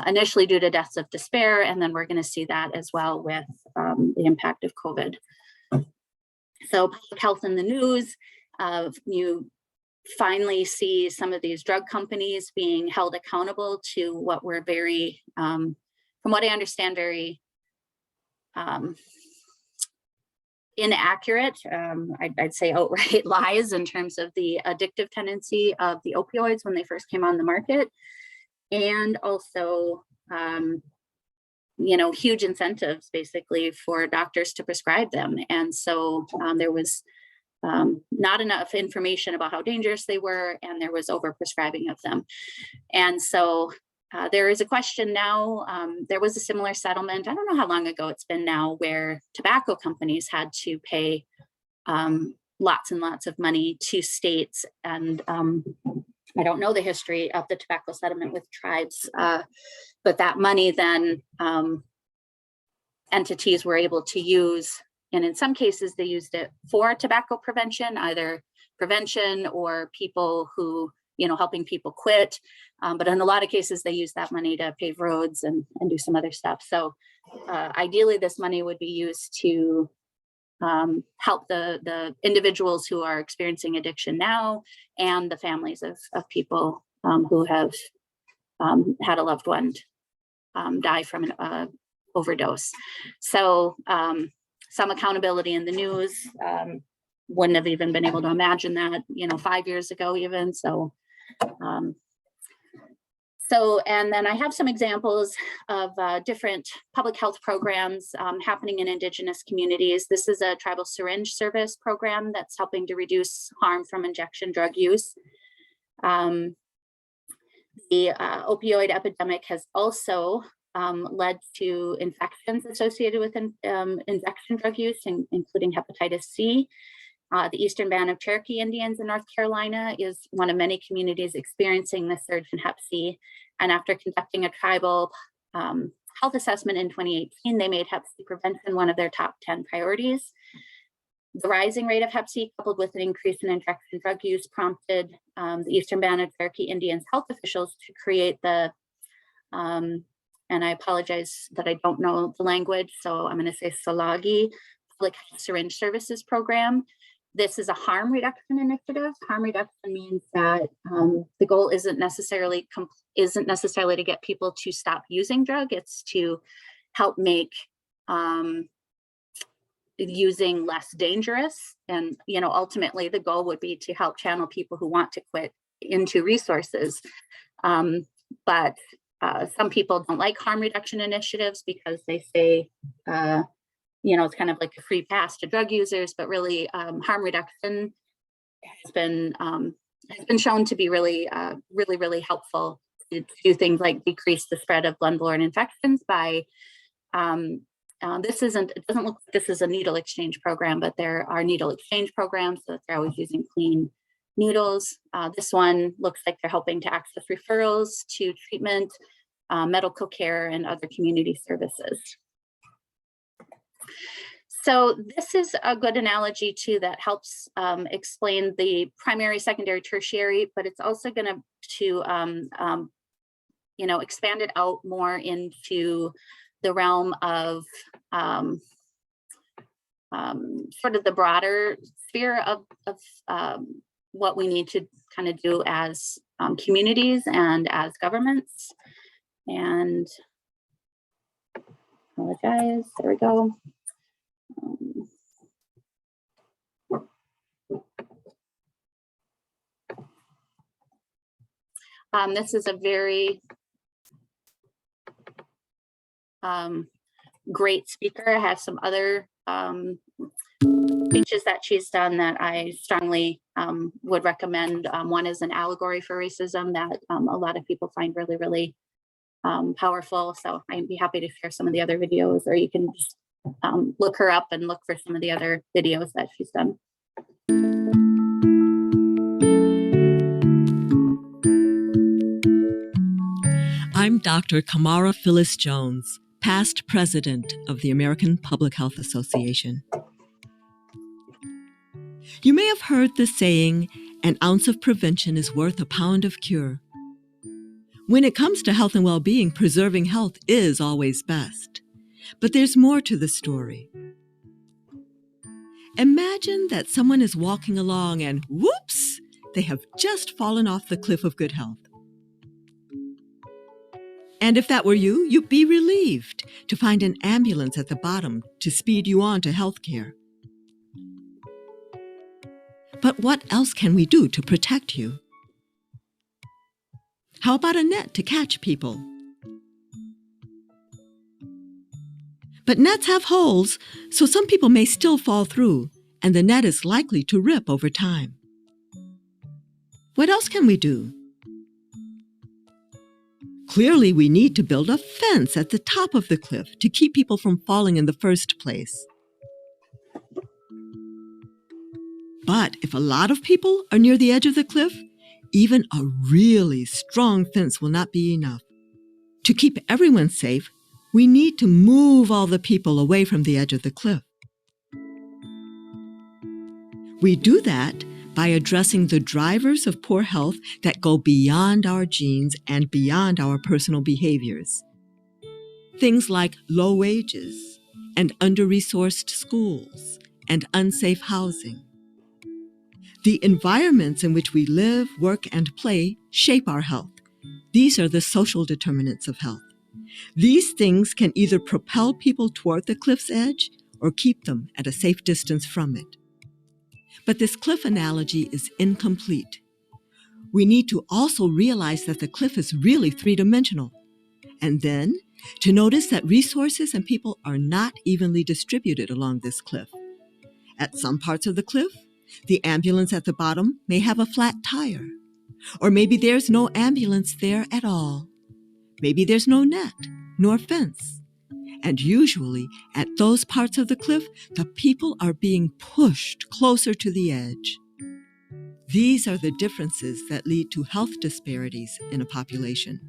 initially due to deaths of despair. And then we're going to see that as well with the impact of COVID. So public health in the news, you finally see some of these drug companies being held accountable to what were very, from what I understand, very inaccurate, I'd say outright lies in terms of the addictive tendency of the opioids when they first came on the market. And also, huge incentives basically for doctors to prescribe them. And so there was not enough information about how dangerous they were, and there was overprescribing of them. And so there is a question now, there was a similar settlement, I don't know how long ago it's been now, where tobacco companies had to pay lots and lots of money to states. And I don't know the history of the tobacco settlement with tribes, but that money then entities were able to use. And in some cases, they used it for tobacco prevention, either prevention or people who, helping people quit. But in a lot of cases, they use that money to pave roads and do some other stuff. So ideally, this money would be used to help the individuals who are experiencing addiction now, and the families of people who have had a loved one die from an overdose. So some accountability in the news, wouldn't have even been able to imagine that, 5 years ago even. And then I have some examples of different public health programs happening in Indigenous communities. This is a tribal syringe service program that's helping to reduce harm from injection drug use. The opioid epidemic has also led to infections associated with injection drug use, including hepatitis C. The Eastern Band of Cherokee Indians in North Carolina is one of many communities experiencing the surge in Hep C. And after conducting a tribal health assessment in 2018, they made Hep C prevention one of their top 10 priorities. The rising rate of Hep C, coupled with an increase in injection drug use, prompted the Eastern Band of Cherokee Indians health officials to create the, and I apologize that I don't know the language, so I'm going to say SALAGI, Public Syringe Services Program. This is a harm reduction initiative. Harm reduction means that the goal isn't necessarily to get people to stop using drug. It's to help make using less dangerous. And ultimately, the goal would be to help channel people who want to quit into resources. But some people don't like harm reduction initiatives because they say, it's kind of like a free pass to drug users, but really harm reduction has been shown to be really, really helpful to do things like decrease the spread of blood-borne infections by, it doesn't look like this is a needle exchange program, but there are needle exchange programs, so they're always using clean needles. This one looks like they're helping to access referrals to treatment, medical care, and other community services. So this is a good analogy too that helps explain the primary, secondary, tertiary, but it's also going to expand it out more into the realm of sort of the broader sphere of what we need to kind of do as communities and as governments. And apologize, there we go. This is a very great speaker. I have some other speeches that she's done that I strongly would recommend. One is an allegory for racism that a lot of people find really, really powerful. So I'd be happy to share some of the other videos, or you can just look her up and look for some of the other videos that she's done. I'm Dr. Kamara Phyllis Jones, past president of the American Public Health Association. You may have heard the saying, an ounce of prevention is worth a pound of cure. When it comes to health and well-being, preserving health is always best. But there's more to the story. Imagine that someone is walking along and whoops, they have just fallen off the cliff of good health. And if that were you, you'd be relieved to find an ambulance at the bottom to speed you on to health care. But what else can we do to protect you? How about a net to catch people? But nets have holes, so some people may still fall through, and the net is likely to rip over time. What else can we do? Clearly, we need to build a fence at the top of the cliff to keep people from falling in the first place. But if a lot of people are near the edge of the cliff, even a really strong fence will not be enough. To keep everyone safe, we need to move all the people away from the edge of the cliff. We do that by addressing the drivers of poor health that go beyond our genes and beyond our personal behaviors. Things like low wages and under-resourced schools and unsafe housing. The environments in which we live, work, and play shape our health. These are the social determinants of health. These things can either propel people toward the cliff's edge or keep them at a safe distance from it. But this cliff analogy is incomplete. We need to also realize that the cliff is really three-dimensional. And then to notice that resources and people are not evenly distributed along this cliff. At some parts of the cliff, the ambulance at the bottom may have a flat tire. Or maybe there's no ambulance there at all. Maybe there's no net, nor fence. And usually, at those parts of the cliff, the people are being pushed closer to the edge. These are the differences that lead to health disparities in a population.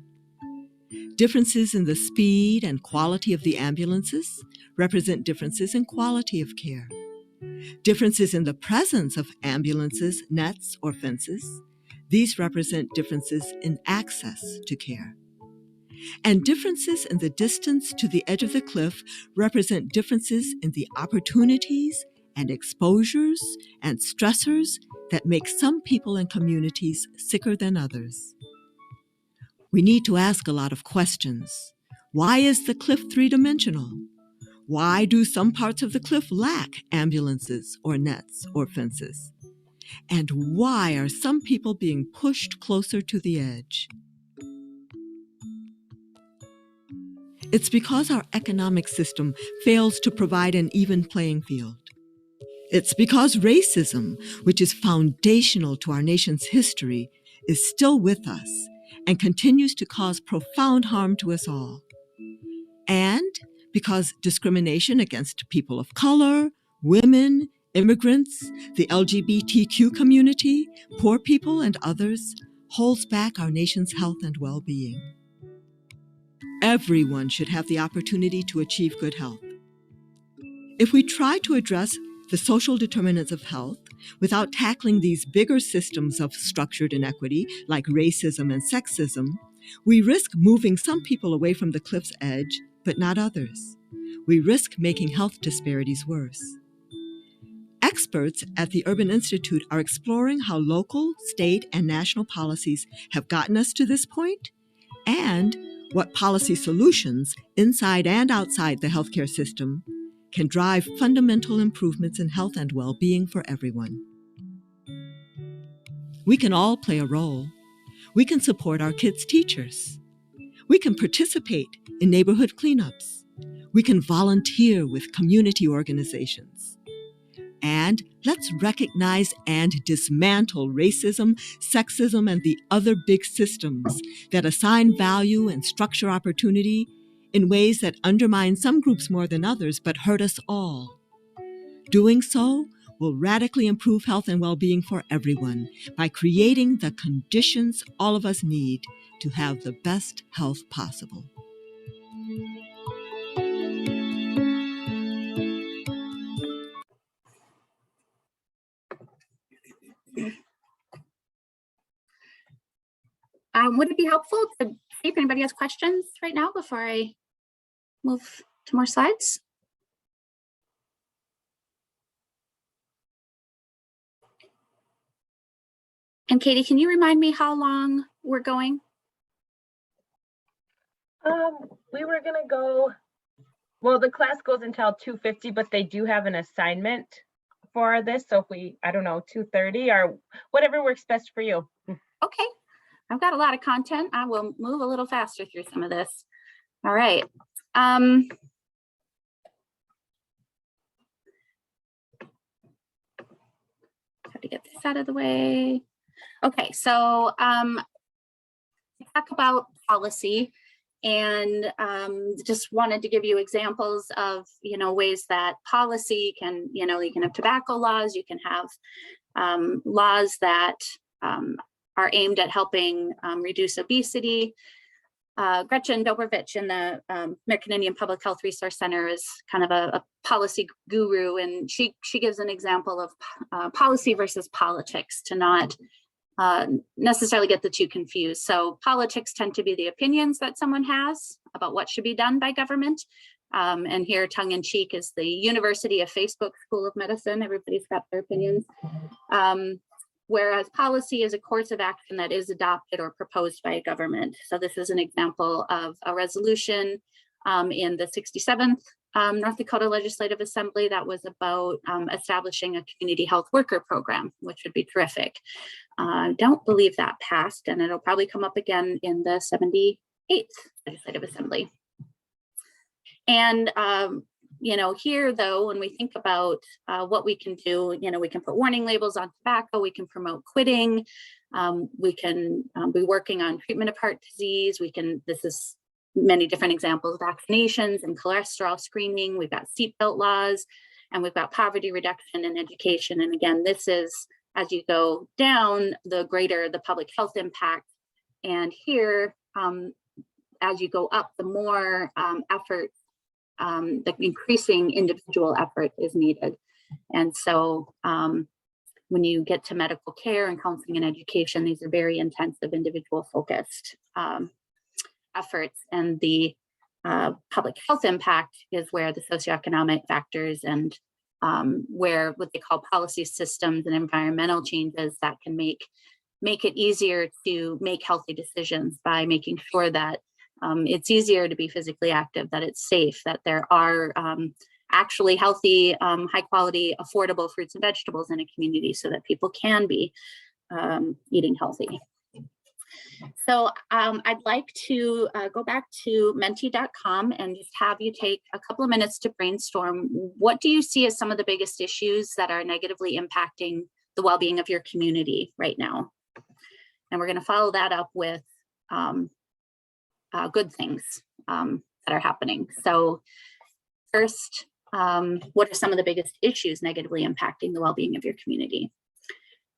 Differences in the speed and quality of the ambulances represent differences in quality of care. Differences in the presence of ambulances, nets, or fences, these represent differences in access to care. And differences in the distance to the edge of the cliff represent differences in the opportunities and exposures and stressors that make some people and communities sicker than others. We need to ask a lot of questions. Why is the cliff three-dimensional? Why do some parts of the cliff lack ambulances or nets or fences? And why are some people being pushed closer to the edge? It's because our economic system fails to provide an even playing field. It's because racism, which is foundational to our nation's history, is still with us and continues to cause profound harm to us all. And because discrimination against people of color, women, immigrants, the LGBTQ community, poor people, and others holds back our nation's health and well-being. Everyone should have the opportunity to achieve good health. If we try to address the social determinants of health without tackling these bigger systems of structured inequity like racism and sexism, we risk moving some people away from the cliff's edge, but not others. We risk making health disparities worse. Experts at the Urban Institute are exploring how local, state, and national policies have gotten us to this point, and what policy solutions inside and outside the healthcare system can drive fundamental improvements in health and well-being for everyone. We can all play a role. We can support our kids' teachers. We can participate in neighborhood cleanups. We can volunteer with community organizations. And let's recognize and dismantle racism, sexism, and the other big systems that assign value and structure opportunity in ways that undermine some groups more than others, but hurt us all. Doing so will radically improve health and well-being for everyone by creating the conditions all of us need to have the best health possible. Would it be helpful to see if anybody has questions right now before I move to more slides? And Katie, can you remind me how long we're going? We were gonna go, well, the class goes until 2:50, but they do have an assignment for this. So if we, I don't know, 2:30 or whatever works best for you. Okay, I've got a lot of content. I will move a little faster through some of this. All right. How to get this out of the way. Okay, so talk about policy, and just wanted to give you examples of, ways that policy can, you can have tobacco laws, you can have laws that are aimed at helping reduce obesity. Gretchen Dobrovich in the American Indian Public Health Resource Center is kind of a policy guru, and she gives an example of policy versus politics to not necessarily get the two confused. So politics tend to be the opinions that someone has about what should be done by government. And here, tongue in cheek, is the University of Facebook School of Medicine. Everybody's got their opinions. Whereas policy is a course of action that is adopted or proposed by a government. So this is an example of a resolution in the 67th North Dakota Legislative Assembly that was about establishing a community health worker program, which would be terrific. I don't believe that passed, and it'll probably come up again in the 78th Legislative Assembly. And here, though, when we think about what we can do, we can put warning labels on tobacco, we can promote quitting, we can be working on treatment of heart disease, this is many different examples, vaccinations and cholesterol screening, we've got seatbelt laws, and we've got poverty reduction and education. And again, this is, as you go down, the greater the public health impact. And here, as you go up, the more effort, the increasing individual effort is needed. And so when you get to medical care and counseling and education, these are very intensive, individual focused efforts. And the public health impact is where the socioeconomic factors and where what they call policy systems and environmental changes that can make it easier to make healthy decisions by making sure that it's easier to be physically active, that it's safe, that there are actually healthy, high quality, affordable fruits and vegetables in a community so that people can be eating healthy. So I'd like to go back to menti.com and just have you take a couple of minutes to brainstorm. What do you see as some of the biggest issues that are negatively impacting the well-being of your community right now? And we're going to follow that up with good things that are happening. So first, what are some of the biggest issues negatively impacting the well-being of your community?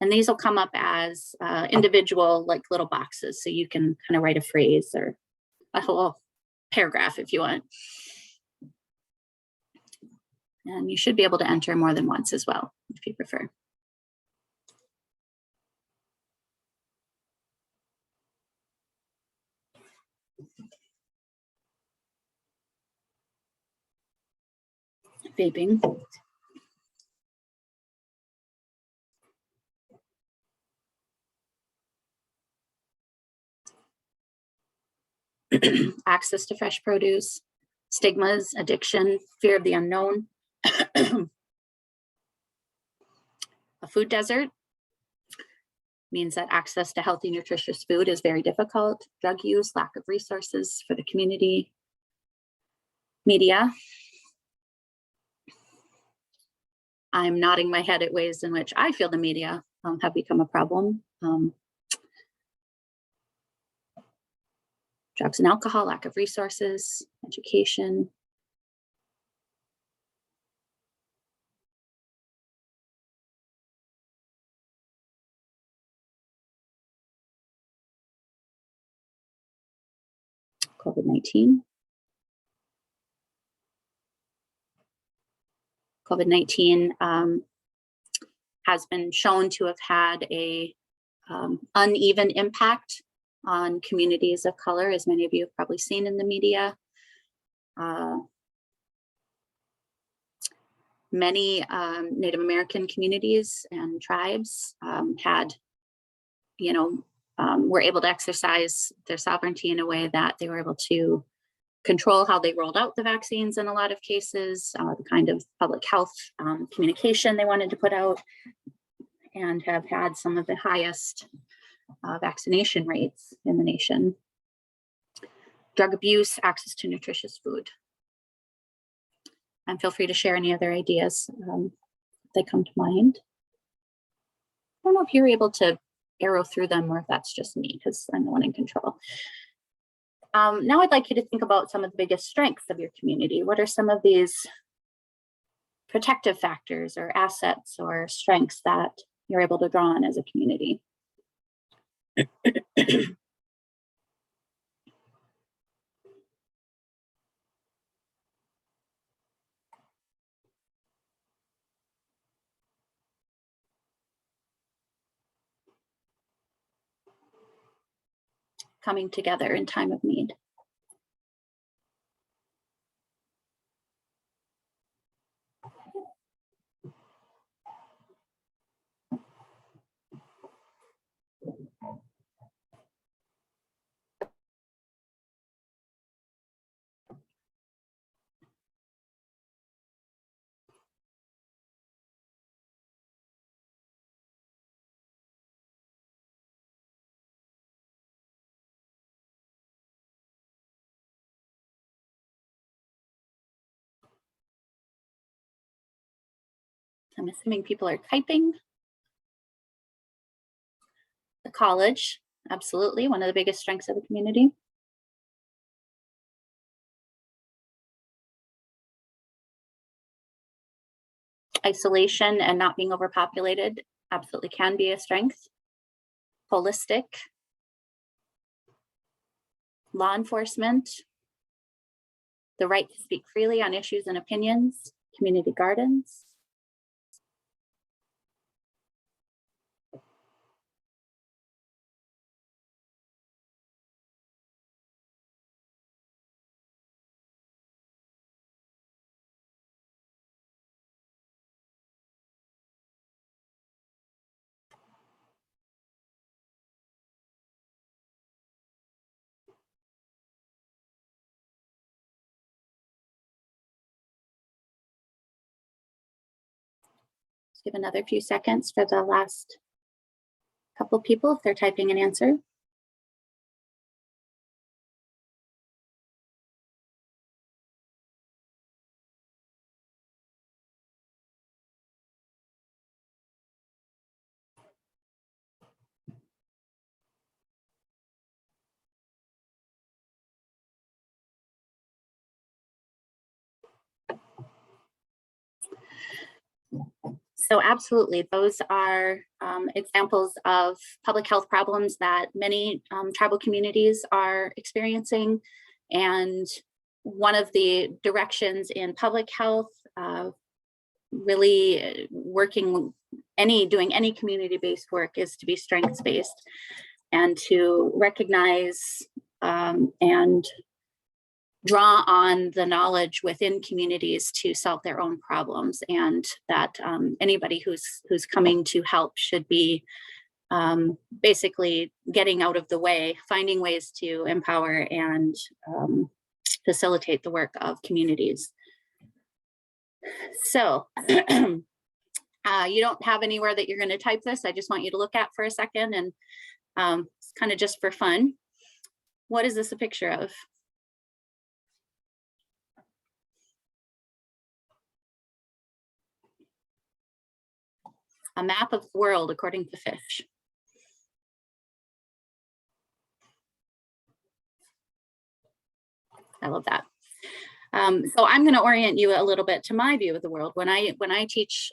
And these will come up as individual, like little boxes. So you can kind of write a phrase or a whole paragraph if you want. And you should be able to enter more than once as well, if you prefer. Vaping. access to fresh produce, stigmas, addiction, fear of the unknown, a food desert means that access to healthy, nutritious food is very difficult, drug use, lack of resources for the community, media. I'm nodding my head at ways in which I feel the media have become a problem. Drugs and alcohol, lack of resources, education. COVID-19. COVID-19 has been shown to have had a uneven impact on communities of color, as many of you have probably seen in the media. Many Native American communities and tribes had, were able to exercise their sovereignty in a way that they were able to control how they rolled out the vaccines in a lot of cases, the kind of public health communication they wanted to put out, and have had some of the highest vaccination rates in the nation. Drug abuse, access to nutritious food. And feel free to share any other ideas that come to mind. I don't know if you're able to arrow through them or if that's just me, because I'm the one in control. Now I'd like you to think about some of the biggest strengths of your community. What are some of these protective factors or assets or strengths that you're able to draw on as a community? Coming together in time of need. I'm assuming people are typing. The college, absolutely, one of the biggest strengths of the community. Isolation and not being overpopulated absolutely can be a strength. Holistic. Law enforcement. The right to speak freely on issues and opinions. Community gardens. Let's give another few seconds for the last couple people if they're typing an answer. So absolutely, those are examples of public health problems that many tribal communities are experiencing. And one of the directions in public health, really doing any community-based work, is to be strengths-based and to recognize and draw on the knowledge within communities to solve their own problems, and that anybody who's coming to help should be basically getting out of the way, finding ways to empower and facilitate the work of communities. So you don't have anywhere that you're going to type this. I just want you to look at for a second, and it's kind of just for fun. What is this a picture of? A map of the world according to Fish. I love that. So I'm going to orient you a little bit to my view of the world. When I teach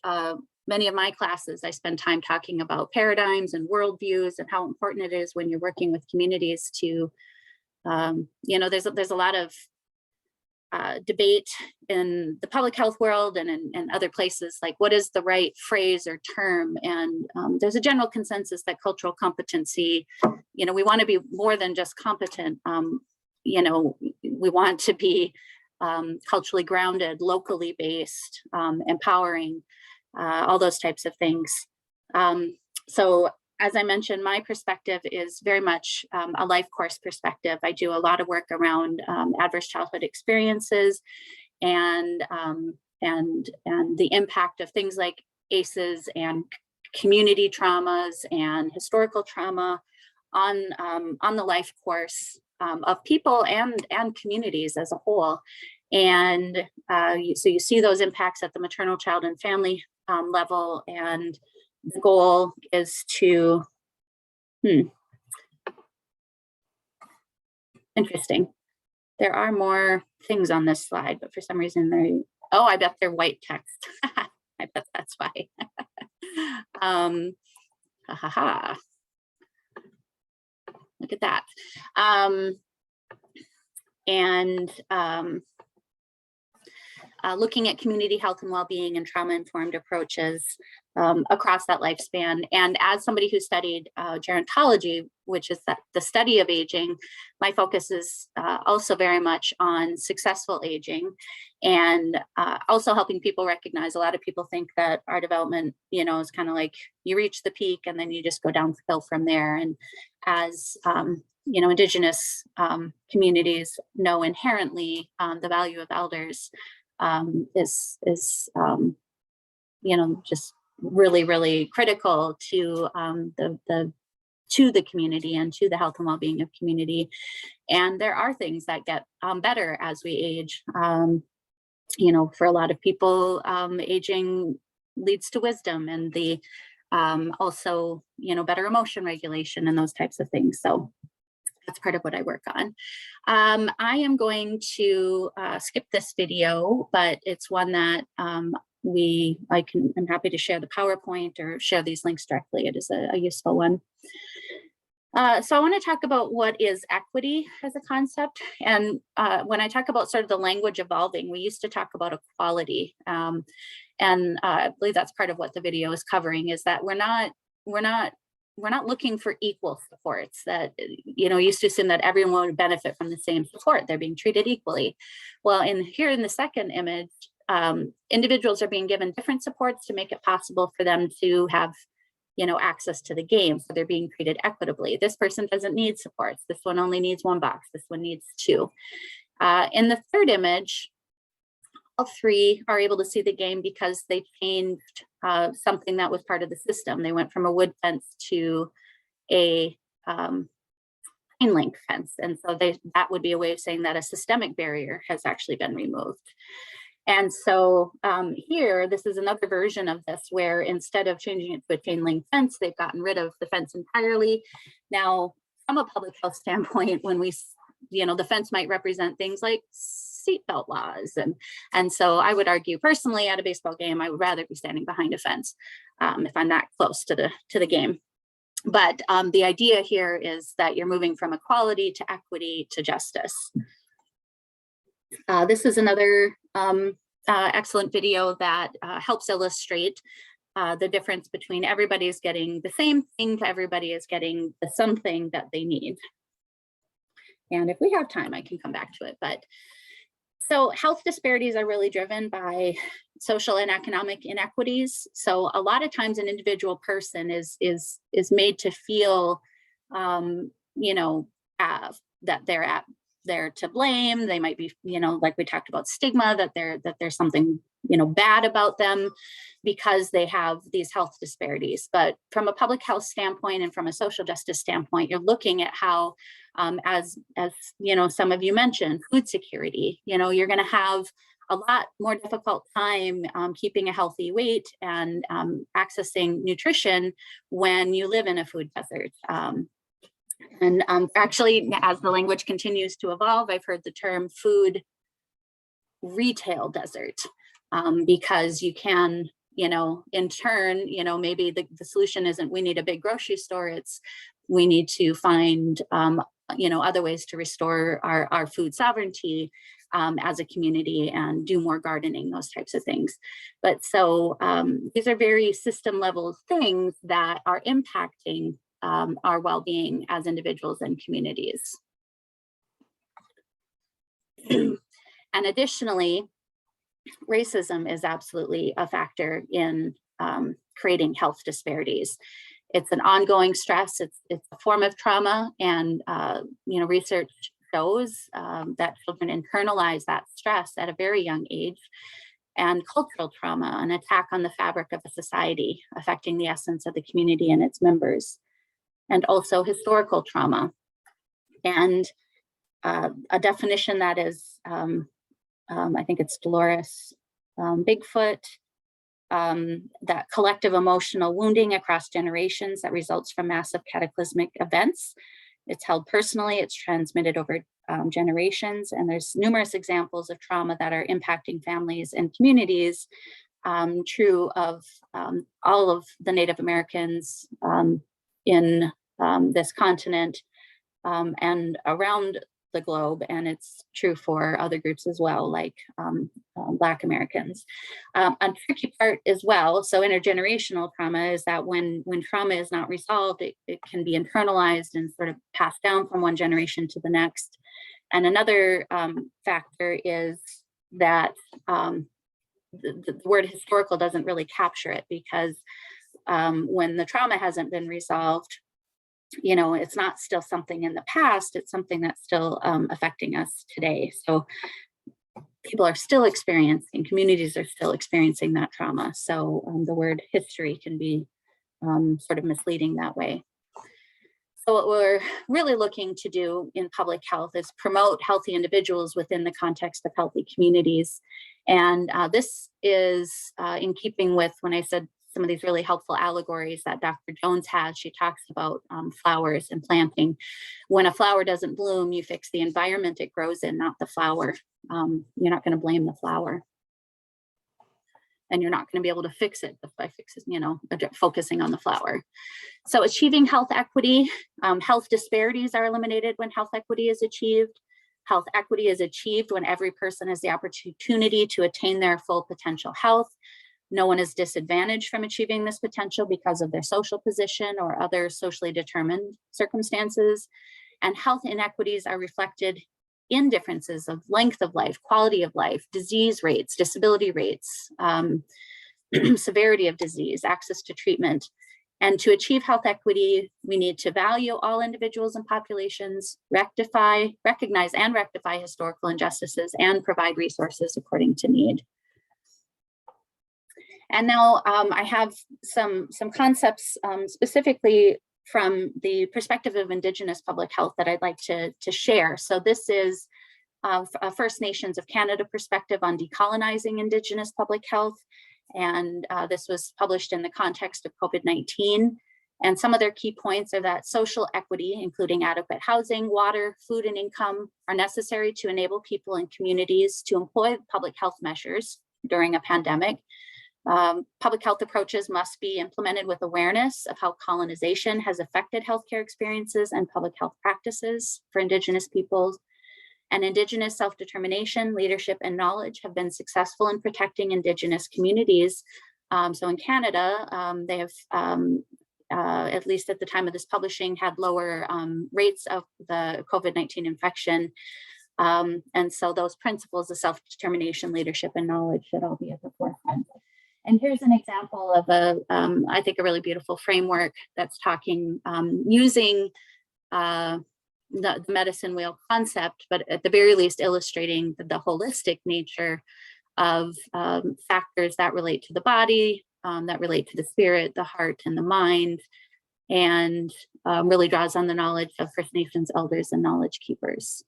many of my classes, I spend time talking about paradigms and worldviews and how important it is when you're working with communities to, there's a lot of debate in the public health world and in other places, like what is the right phrase or term? And there's a general consensus that cultural competency, we want to be more than just competent. We want to be culturally grounded, locally based, empowering, all those types of things. So as I mentioned, my perspective is very much a life course perspective. I do a lot of work around adverse childhood experiences and the impact of things like ACEs and community traumas and historical trauma on the life course of people and communities as a whole. And so you see those impacts at the maternal, child, and family level, and the goal is to, interesting. There are more things on this slide, but for some reason I bet they're white text. I bet that's why. Look at that. Looking at community health and well-being and trauma-informed approaches across that lifespan. And as somebody who studied gerontology, which is the study of aging, my focus is also very much on successful aging, and also helping people recognize, a lot of people think that our development, is kind of like you reach the peak and then you just go downhill from there. And as Indigenous communities know inherently, the value of elders is just really, really critical to the community and to the health and well-being of community. And there are things that get better as we age. For a lot of people, aging leads to wisdom and the also, better emotion regulation and those types of things. So that's part of what I work on. I am going to skip this video, but it's one that I'm happy to share the PowerPoint or share these links directly. It is a useful one. So I want to talk about what is equity as a concept. And when I talk about sort of the language evolving, we used to talk about equality. And I believe that's part of what the video is covering, is that we're not looking for equal supports. That, used to assume that everyone would benefit from the same support. They're being treated equally. Well, here in the second image, individuals are being given different supports to make it possible for them to have, access to the game. So they're being treated equitably. This person doesn't need supports. This one only needs one box. This one needs two. In the third image, all three are able to see the game because they changed something that was part of the system. They went from a wood fence to a chain link fence. And so that would be a way of saying that a systemic barrier has actually been removed. And so here, this is another version of this where instead of changing it to a chain link fence, they've gotten rid of the fence entirely. Now, from a public health standpoint, when the fence might represent things like seatbelt laws. And so I would argue personally at a baseball game, I would rather be standing behind a fence if I'm that close to the game. But the idea here is that you're moving from equality to equity to justice. This is another excellent video that helps illustrate the difference between everybody is getting the same thing to everybody is getting the something that they need. And if we have time, I can come back to it. But so health disparities are really driven by, social and economic inequities. So a lot of times an individual person is made to feel, you know, that they're to blame. They might be, you know, like we talked about stigma, that there's something, you know, bad about them because they have these health disparities. But from a public health standpoint and from a social justice standpoint, you're looking at how, as you know, some of you mentioned, food security. You know, you're going to have a lot more difficult time keeping a healthy weight and accessing nutrition when you live in a food desert. And actually, as the language continues to evolve, I've heard the term food retail desert, because you can, you know, in turn, you know, maybe the solution isn't we need a big grocery store, it's we need to find, you know, other ways to restore our food sovereignty as a community and do more gardening, those types of things. But so these are very system level things that are impacting our well-being as individuals and communities. And additionally, racism is absolutely a factor in creating health disparities. It's an ongoing stress. It's a form of trauma, and you know, research shows that children internalize that stress at a very young age. And cultural trauma, an attack on the fabric of a society, affecting the essence of the community and its members. And also historical trauma. And a definition that is, I think it's Dolores Bigfoot, that collective emotional wounding across generations that results from massive cataclysmic events. It's held personally, it's transmitted over generations, and there's numerous examples of trauma that are impacting families and communities, true of all of the Native Americans in this continent and around the globe, and it's true for other groups as well, like Black Americans. A tricky part as well, so intergenerational trauma, is that when trauma is not resolved, it can be internalized and sort of passed down from one generation to the next. And another factor is that the word historical doesn't really capture it, because when the trauma hasn't been resolved, you know, it's not still something in the past, it's something that's still affecting us today. So people are still experiencing, communities are still experiencing that trauma. So the word history can be sort of misleading that way. So what we're really looking to do in public health is promote healthy individuals within the context of healthy communities. And this is in keeping with when I said some of these really helpful allegories that Dr. Jones has. She talks about flowers and planting. When a flower doesn't bloom, you fix the environment it grows in, not the flower. You're not going to blame the flower. And you're not going to be able to fix it by fixing, you know, focusing on the flower. So achieving health equity, health disparities are eliminated when health equity is achieved. Health equity is achieved when every person has the opportunity to attain their full potential health. No one is disadvantaged from achieving this potential because of their social position or other socially determined circumstances. And health inequities are reflected in differences of length of life, quality of life, disease rates, disability rates, severity of disease, access to treatment. And to achieve health equity, we need to value all individuals and populations, recognize and rectify historical injustices, and provide resources according to need. And now I have some concepts specifically from the perspective of Indigenous public health that I'd like to share. So this is a First Nations of Canada perspective on decolonizing Indigenous public health. And this was published in the context of COVID-19. And some of their key points are that social equity, including adequate housing, water, food, and income, are necessary to enable people and communities to employ public health measures during a pandemic. Public health approaches must be implemented with awareness of how colonization has affected healthcare experiences and public health practices for Indigenous peoples. And Indigenous self-determination, leadership, and knowledge have been successful in protecting Indigenous communities. So in Canada, they have, at least at the time of this publishing, had lower rates of the COVID-19 infection And so those principles of self-determination, leadership, and knowledge should all be at the forefront. And here's an example of I think, a really beautiful framework that's talking, using the medicine wheel concept, but at the very least illustrating the holistic nature of factors that relate to the body, that relate to the spirit, the heart, and the mind, and really draws on the knowledge of First Nations elders and knowledge keepers.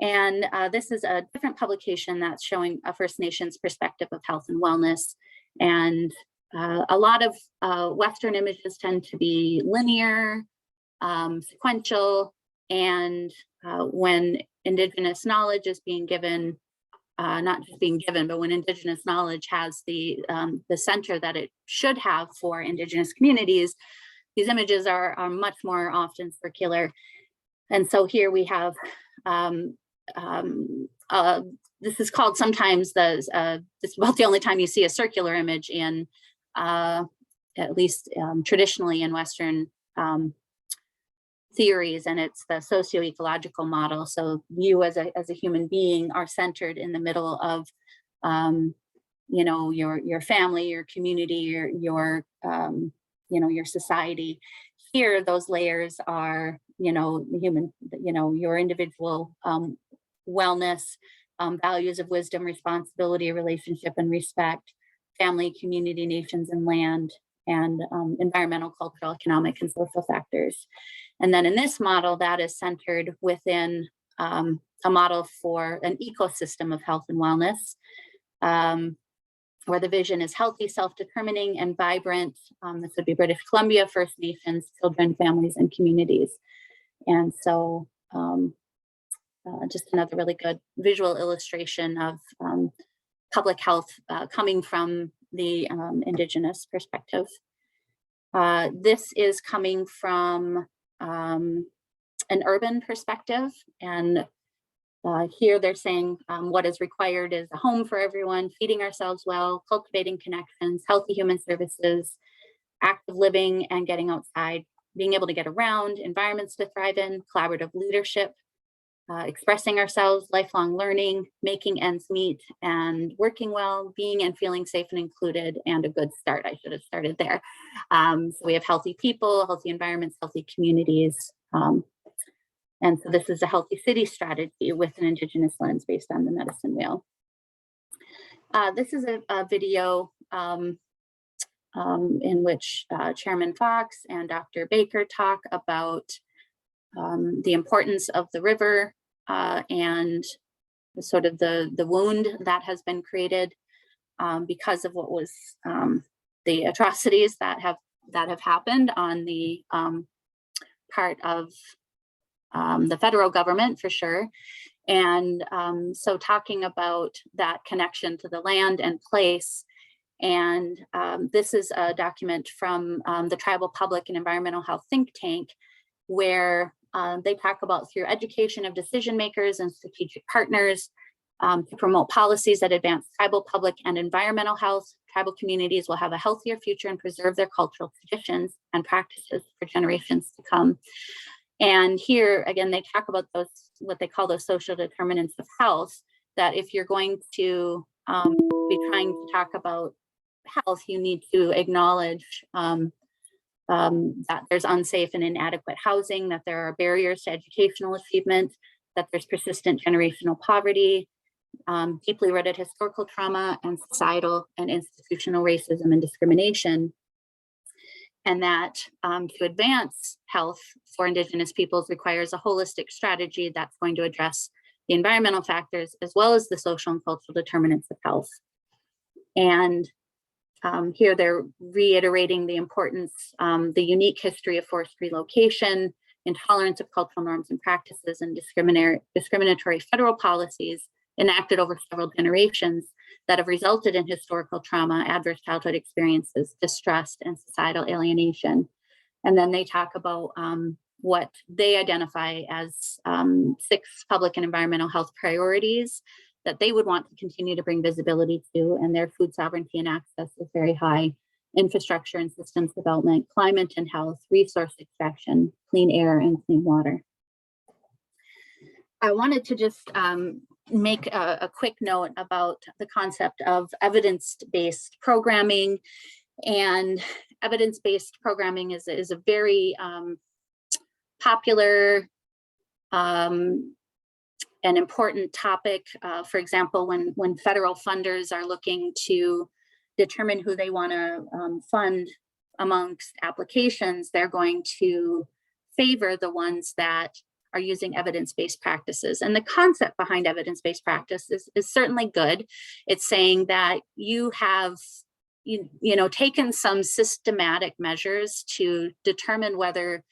And this is a different publication that's showing a First Nations perspective of health and wellness. And a lot of Western images tend to be linear, sequential, and when Indigenous knowledge is being given, not just being given, but when Indigenous knowledge has the center that it should have for Indigenous communities, these images are much more often circular. And so here we have, this is called sometimes this is about the only time you see a circular image in, at least traditionally in Western theories, and it's the socio-ecological model. So you as a human being are centered in the middle of, your family, your community, your society. Here, those layers are, the human, your individual wellness, values of wisdom, responsibility, relationship, and respect, family, community, nations, and land, and environmental, cultural, economic, and social factors. And then in this model, that is centered within a model for an ecosystem of health and wellness, where the vision is healthy, self-determining, and vibrant. This would be British Columbia, First Nations, children, families, and communities. And so just another really good visual illustration of public health coming from the Indigenous perspective. This is coming from an urban perspective, and here they're saying what is required is a home for everyone, feeding ourselves well, cultivating connections, healthy human services, active living and getting outside, being able to get around, environments to thrive in, collaborative leadership, expressing ourselves, lifelong learning, making ends meet, and working well, being and feeling safe and included, and a good start. I should have started there. So we have healthy people, healthy environments, healthy communities. And so this is a healthy city strategy with an Indigenous lens based on the medicine wheel. This is a video in which Chairman Fox and Dr. Baker talk about the importance of the river and sort of the wound that has been created because of what was the atrocities that have happened on the part of the federal government, for sure. And so talking about that connection to the land and place. And this is a document from the Tribal Public and Environmental Health Think Tank, where they talk about, through education of decision makers and strategic partners, to promote policies that advance tribal, public, and environmental health, tribal communities will have a healthier future and preserve their cultural traditions and practices for generations to come. And here, again, they talk about those, what they call those social determinants of health, that if you're going to be trying to talk about health, you need to acknowledge that there's unsafe and inadequate housing, that there are barriers to educational achievement, that there's persistent generational poverty, deeply rooted historical trauma, and societal and institutional racism and discrimination. And that to advance health for Indigenous peoples requires a holistic strategy that's going to address the environmental factors as well as the social and cultural determinants of health. And here they're reiterating the importance, the unique history of forced relocation, intolerance of cultural norms and practices, and discriminatory federal policies enacted over several generations that have resulted in historical trauma, adverse childhood experiences, distrust, and societal alienation. And then they talk about what they identify as 6 public and environmental health priorities that they would want to continue to bring visibility to, and their food sovereignty and access is very high: infrastructure and systems development, climate and health, resource extraction, clean air, and clean water. I wanted to just make a quick note about the concept of evidence-based programming. And evidence-based programming is a very popular an important topic. For example, when federal funders are looking to determine who they want to fund amongst applications, they're going to favor the ones that are using evidence-based practices. And the concept behind evidence-based practice is certainly good. It's saying that you have taken some systematic measures to determine whether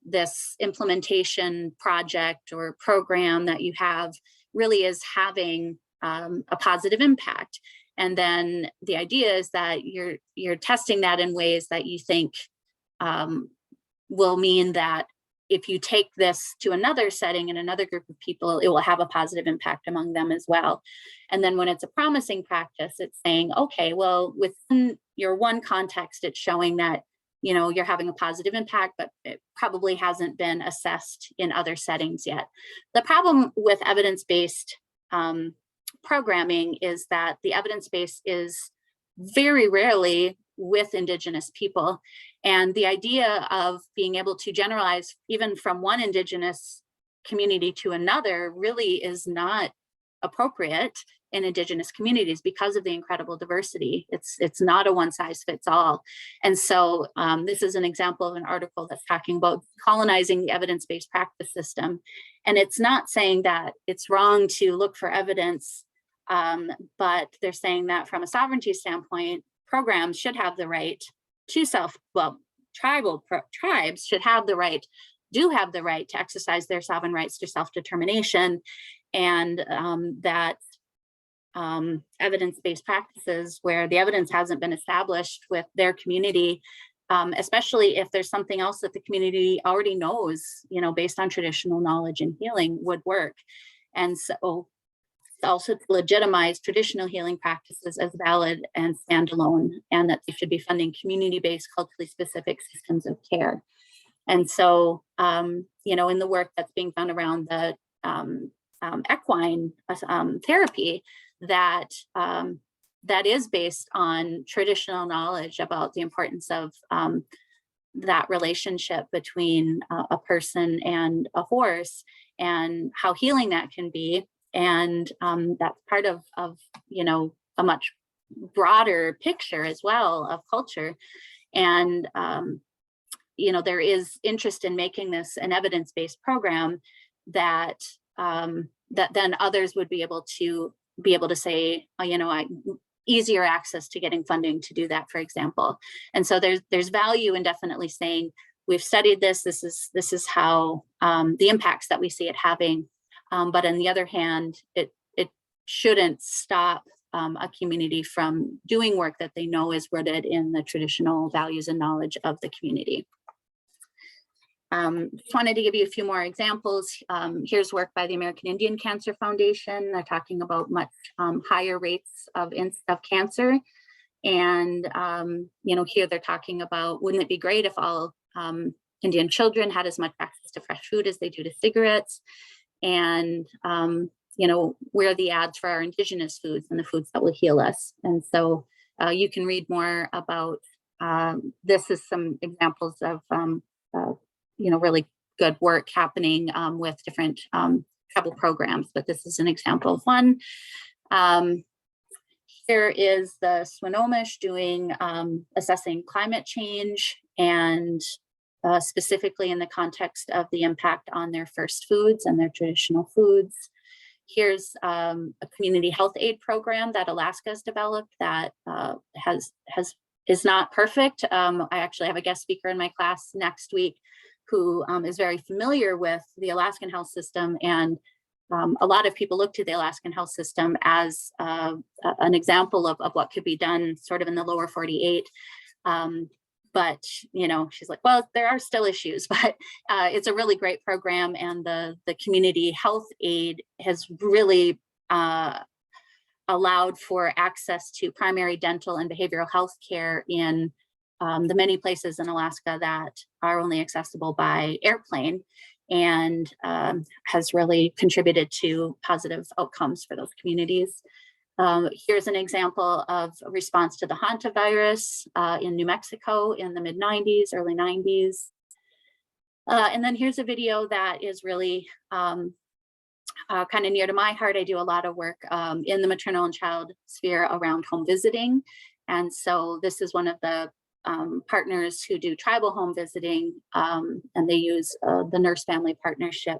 this implementation project or program that you have really is having a positive impact. And then the idea is that you're testing that in ways that you think will mean that if you take this to another setting and another group of people, it will have a positive impact among them as well. And then when it's a promising practice, it's saying, okay, well, within your one context, it's showing that you're having a positive impact, but it probably hasn't been assessed in other settings yet. The problem with evidence-based programming is that the evidence base is very rarely with Indigenous people. And the idea of being able to generalize even from one Indigenous community to another really is not appropriate in Indigenous communities because of the incredible diversity. It's not a one size fits all. And so this is an example of an article that's talking about colonizing the evidence-based practice system. And it's not saying that it's wrong to look for evidence, but they're saying that from a sovereignty standpoint, programs should have the right to tribes should have the right, do have the right to exercise their sovereign rights to self-determination, and that evidence-based practices where the evidence hasn't been established with their community, especially if there's something else that the community already knows, based on traditional knowledge and healing, would work. And so also to legitimize traditional healing practices as valid and standalone, and that they should be funding community-based, culturally specific systems of care. And so, in the work that's being done around the equine therapy, that is based on traditional knowledge about the importance of that relationship between a person and a horse, and how healing that can be. And that's part of a much broader picture as well of culture. And there is interest in making this an evidence-based program that that then others would be able to say, easier access to getting funding to do that, for example. And so there's value in definitely saying, we've studied this. This is how the impacts that we see it having. But on the other hand, it shouldn't stop a community from doing work that they know is rooted in the traditional values and knowledge of the community. Just wanted to give you a few more examples. Here's work by the American Indian Cancer Foundation. They're talking about much higher rates of cancer. And, here they're talking about, wouldn't it be great if all Indian children had as much access to fresh food as they do to cigarettes? And, where are the ads for our Indigenous foods and the foods that will heal us? And so you can read more about this is some examples of, really good work happening with different tribal programs, but this is an example of one. Here is the Swinomish doing assessing climate change, and specifically in the context of the impact on their first foods and their traditional foods. Here's a community health aid program that Alaska has developed that is not perfect. I actually have a guest speaker in my class next week who is very familiar with the Alaskan health system, and a lot of people look to the Alaskan health system as an example of what could be done sort of in the lower 48. But, she's like, well, there are still issues, but it's a really great program. And the community health aid has really allowed for access to primary dental and behavioral health care in the many places in Alaska that are only accessible by airplane. and has really contributed to positive outcomes for those communities. Here's an example of a response to the hantavirus in New Mexico in the mid-90s, early 90s. And then here's a video that is really kind of near to my heart. I do a lot of work in the maternal and child sphere around home visiting. And so this is one of the partners who do tribal home visiting, and they use the nurse family partnership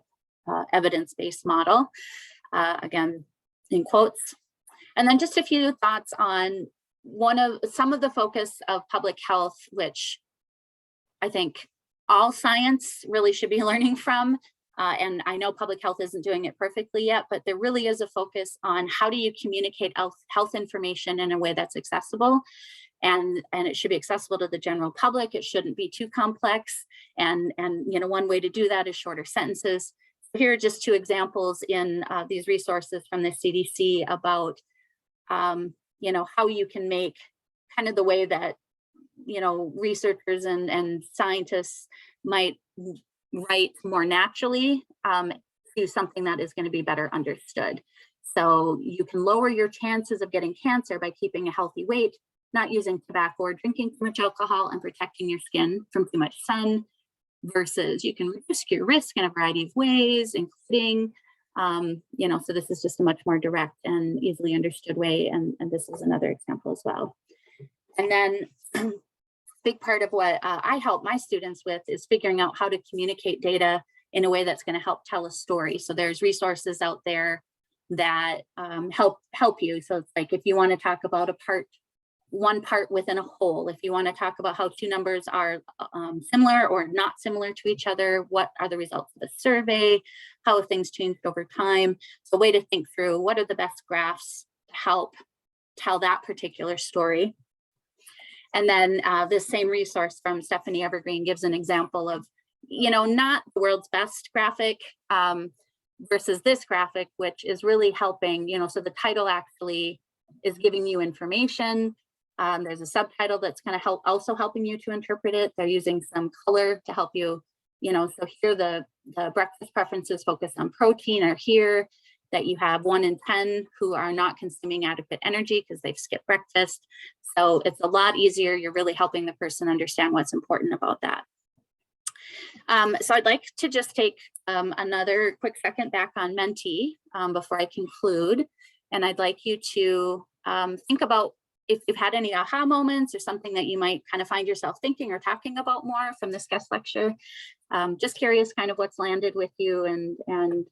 evidence-based model, again, in quotes. And then just a few thoughts on some of the focus of public health, which I think all science really should be learning from. And I know public health isn't doing it perfectly yet, but there really is a focus on how do you communicate health information in a way that's accessible. And it should be accessible to the general public. It shouldn't be too complex. And one way to do that is shorter sentences. Here are just two examples in these resources from the CDC about how you can make kind of the way that researchers and scientists might write more naturally to something that is going to be better understood. So you can lower your chances of getting cancer by keeping a healthy weight, not using tobacco or drinking too much alcohol, and protecting your skin from too much sun, versus you can reduce your risk in a variety of ways, including so this is just a much more direct and easily understood way. And this is another example as well. And then a big part of what I help my students with is figuring out how to communicate data in a way that's going to help tell a story. So there's resources out there that help you. So it's like if you want to talk about one part within a whole, if you want to talk about how two numbers are similar or not similar to each other, what are the results of the survey, how have things changed over time. So a way to think through what are the best graphs to help tell that particular story. And then this same resource from Stephanie Evergreen gives an example of, not the world's best graphic versus this graphic, which is really helping, so the title actually is giving you information. There's a subtitle that's kind of also helping you to interpret it. They're using some color to help you, so here the breakfast preferences focus on protein are here, that you have 1 in 10 who are not consuming adequate energy because they've skipped breakfast. So it's a lot easier. You're really helping the person understand what's important about that. So I'd like to just take another quick second back on Menti before I conclude. And I'd like you to think about if you've had any aha moments or something that you might kind of find yourself thinking or talking about more from this guest lecture. Just curious kind of what's landed with you and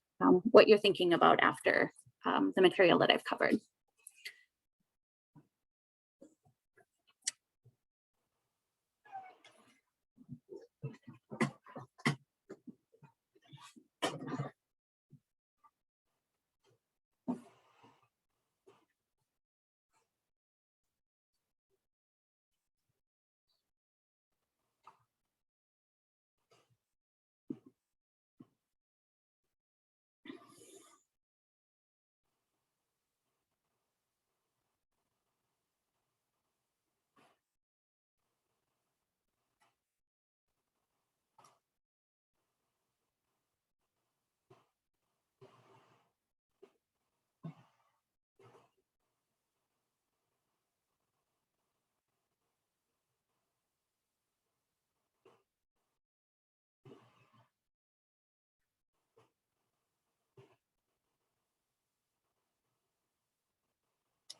what you're thinking about after the material that I've covered.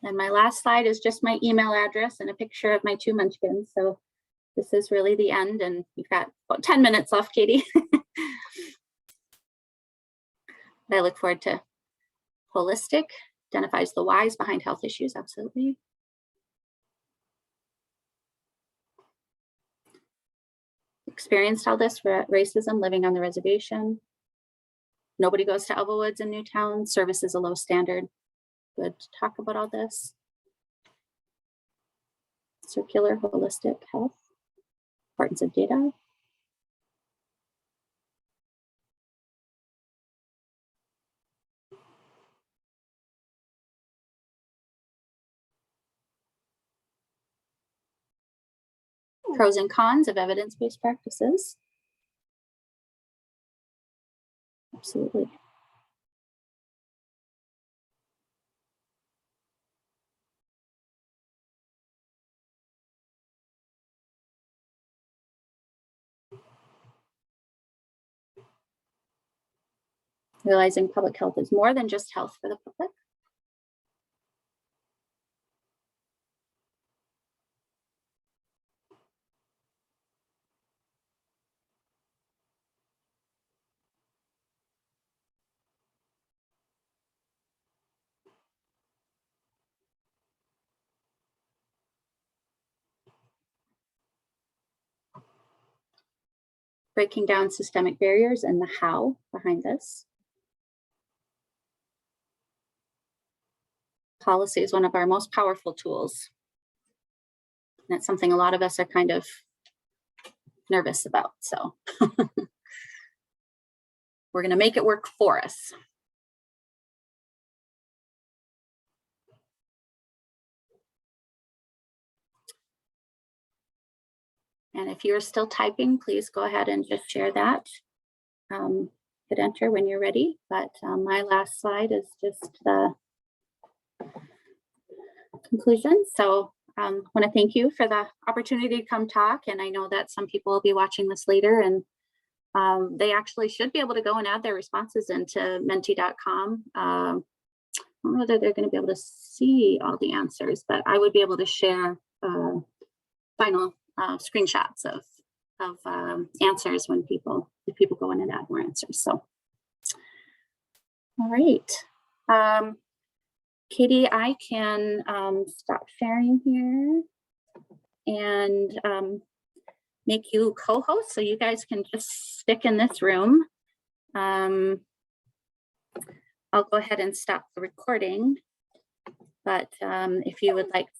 And my last slide is just my email address and a picture of my 2 munchkins. So this is really the end, and we've got about 10 minutes left, Katie. I look forward to holistic, identifies the whys behind health issues, absolutely. Experienced all this for racism, living on the reservation. Nobody goes to Elbowoods in Newtown. Service is a low standard. Good to talk about all this. Circular, holistic health. Importance of data. Pros and cons of evidence-based practices. Absolutely. Realizing public health is more than just health for the public. Breaking down systemic barriers and the how behind this. Policy is one of our most powerful tools. And it's something a lot of us are kind of nervous about. So we're going to make it work for us. And if you're still typing, please go ahead and just share that. Hit enter when you're ready. But my last slide is just the conclusion. So I want to thank you for the opportunity to come talk. And I know that some people will be watching this later, and they actually should be able to go and add their responses into menti.com. I don't know whether they're going to be able to see all the answers, but I would be able to share final screenshots of answers when if people go in and add more answers. So, all right. Katie, I can stop sharing here and make you co-host so you guys can just stick in this room. I'll go ahead and stop the recording, but if you would like